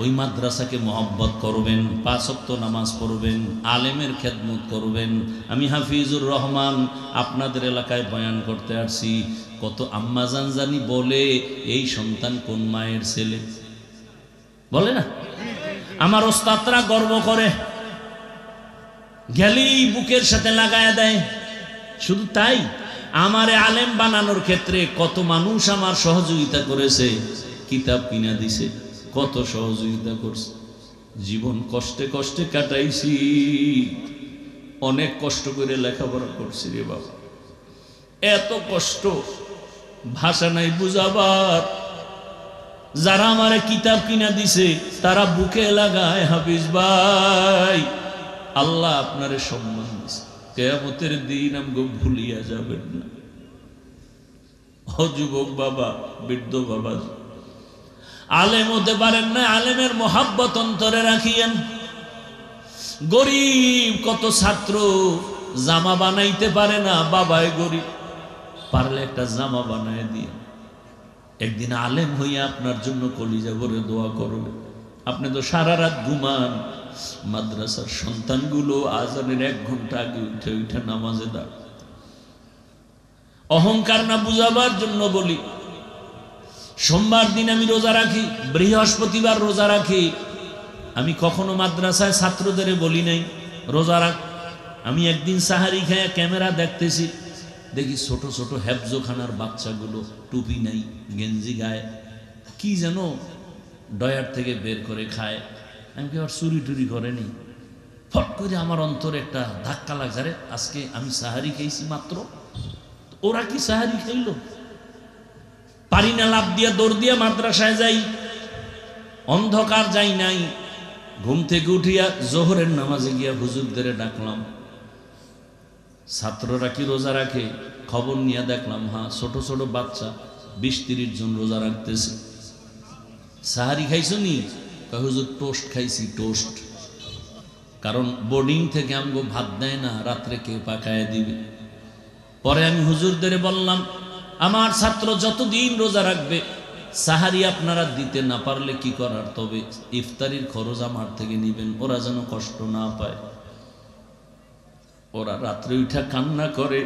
ওই মাদ্রাসাকে মহব্বত করবেন, 5 ওয়াক্ত নামাজ পড়বেন, আলেমের খেদমত করবেন। আমি হাফিজুর রহমান আপনাদের এলাকায় বয়ান করতে আসছি। কত আম্মাজান জানি বলে এই সন্তান কোন মায়ের ছেলে, বলে না? আমার ওস্তাদরা গর্ব করে, গেলেই বুকের সাথে লাগায় দেয়। শুধু তাই, আমারে আলেম বানানোর ক্ষেত্রে কত মানুষ আমার সহযোগিতা করেছে, কিতাব কিনা দিছে, কত সহযোগিতা করছে। জীবন কষ্টে কষ্টে কাটাইছি, অনেক কষ্ট করে লেখাপড়া করছি রে বাবা। এত কষ্ট ভাষা নাই বুঝাবার। যারা আমারে কিতাব কিনা দিছে তারা বুকে লাগায়, হাফিজ ভাই আল্লাহ আপনারে সম্মান দিছে, কিয়ামতের দিন আমগো ভুলিয়া যাবেন না। ও যুবক বাবা, বৃদ্ধ বাবা, আলেম হতে পারেন না, আলেমের মোহাব্বত অন্তরে রাখিয়েন। গরিব কত ছাত্র জামা বানাইতে পারে না, বাবায় গরিব, পারলে একটা জামা বানায় দিয়ে একদিন আলেম হইয়া আপনার জন্য কলিজা ভরে দোয়া করবে। আপনি তো সারা রাত ঘুমান, মাদ্রাসার সন্তানগুলো আজানের 1 ঘন্টা আগে উঠে উঠে নামাজে দাঁড়। অহংকার না বুঝাবার জন্য বলি। সোমবার দিন আমি রোজা রাখি, বৃহস্পতিবার রোজা রাখি। আমি কখনো মাদ্রাসায় ছাত্রদের বলি নাই রোজা রাখ। আমি একদিন সাহারি খেয়ে ক্যামেরা দেখতেছি, দেখি ছোট ছোট হেফজোখানার বাচ্চাগুলো টুপি নাই, গেঞ্জি গায়ে, কি যেন ডয়ার থেকে বের করে খায়। আমি কি আর চুরি টুরি করেনি? ফট করে আমার অন্তরে একটা ধাক্কা লাগছে, আরে আজকে আমি সাহারি খেয়েছি মাত্র, ওরা কি সাহারি খাইল? পারি না, লাভ দিয়া দৌড় দিয়া মাদ্রাসায় যাই, অন্ধকার যাই নাই। ঘুম থেকে উঠিয়া জোহরের নামাজে গিয়া হুজুরদের ডাকলাম, ছাত্ররা কি রোজা রাখে? খবর নিয়ে দেখলাম হ্যাঁ, ছোট ছোট বাচ্চা 20-30 জন রোজা রাখতেছে। সাহারি খাইছো নি? হুজুর টোস্ট খাইছি, টোস্ট। কারণ বোর্ডিং থেকে আমগো ভাত দেয় না, রাত্রে কে পাকায় দিবে। পরে আমি হুজুরদের বললাম, আমার ছাত্র যতদিন রোজা রাখবে, সাহারি আপনারা দিতে না পারলে কি করার, তবে ইফতারির খরচ আমার থেকে নিবেন, ওরা যেন কষ্ট না পায়। ওরা রাত্রে উঠা কান্না করে,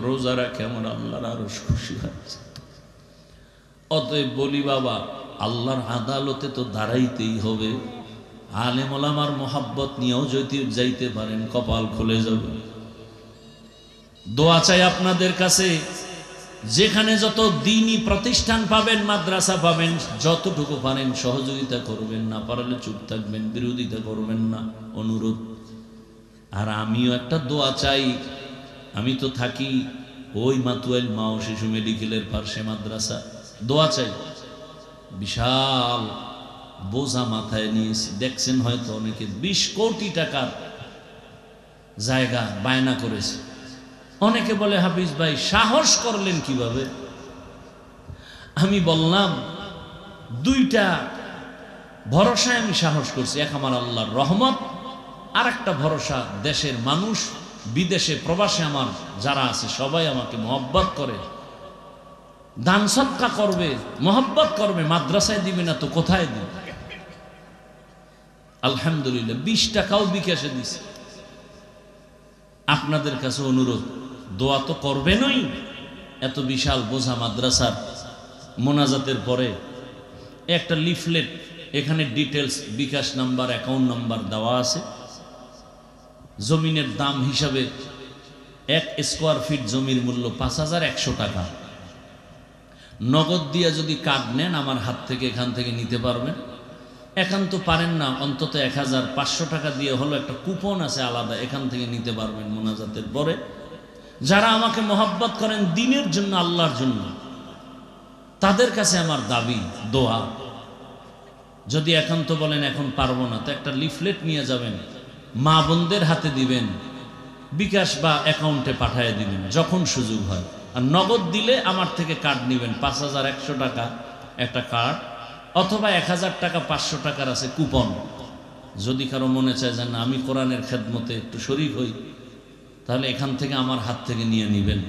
রোজা রাখে, আমার আল্লাহর আরো খুশি হচ্ছে। অতএব বলি বাবা, আল্লাহর আদালতে তো দাঁড়াইতেই হবে। আলেম ওলামার মোহাব্বত নিয়েও যদি যাইতে পারেন, কপাল খুলে যাবে। দোয়া চাই আপনাদের কাছে, যেখানে যত দ্বীনি প্রতিষ্ঠান পাবেন, মাদ্রাসা পাবেন, যতটুকু পারেন সহযোগিতা করবেন, না পারলে চুপ থাকবেন, বিরোধিতা করবেন না, অনুরোধ। আর আমিও একটা দোয়া চাই, আমি তো থাকি ওই মাতুয়াইল মা ও শিশু মেডিকেলের পাশে মাদ্রাসা। দোয়া চাই, বিশাল বোঝা মাথায় নিয়েছি, দেখছেন হয়তো অনেকে 20 কোটি টাকার জায়গা বায়না করেছে। অনেকে বলে হাফিজ ভাই সাহস করলেন কিভাবে? আমি বললাম 2টা ভরসায় আমি সাহস করছি। এক আমার আল্লাহর রহমত, আর একটা ভরসা দেশের মানুষ, বিদেশে প্রবাসে আমার যারা আছে সবাই আমাকে মহব্বত করে, দান সদকা করবে, মহব্বত করবে। মাদ্রাসায় দিবে না তো কোথায় দিবে? আলহামদুলিল্লাহ 20 টাকাও বিকাশে দিছে। আপনাদের কাছে অনুরোধ, দোয়া তো করবেনই। এত বিশাল বোঝা মাদ্রাসার মোনাজাতের পরে একটা লিফলেট, এখানে ডিটেলস, বিকাশ নাম্বার, অ্যাকাউন্ট নাম্বার দেওয়া আছে। জমিনের দাম হিসাবে 1 স্কোয়ার ফিট জমির মূল্য 5100 টাকা। নগদ দিয়া যদি কার্ড নেন আমার হাত থেকে, এখান থেকে নিতে পারবেন। একান্ত পারেন না, অন্তত 1500 টাকা দিয়ে হলো একটা কুপন আছে আলাদা, এখান থেকে নিতে পারবেন মোনাজাতের পরে। যারা আমাকে মহব্বত করেন দ্বীনের জন্য, আল্লাহর জন্য, তাদের কাছে আমার দাবি, দোয়া। যদি একান্ত বলেন এখন পারবো না, তো একটা লিফলেট নিয়ে যাবেন, মা বোনদের হাতে দিবেন, বিকাশ বা অ্যাকাউন্টে পাঠিয়ে দিবেন যখন সুযোগ হয়। আর নগদ দিলে আমার থেকে কার্ড নেবেন, 5100 টাকা একটা কার্ড, অথবা 1000 টাকা 500 টাকার আছে কুপন। যদি কারো মনে চায় যে না আমি কোরআনের খেদমতে একটু শরীক হই, তাহলে এখান থেকে আমার হাত থেকে নিয়ে নেবেন।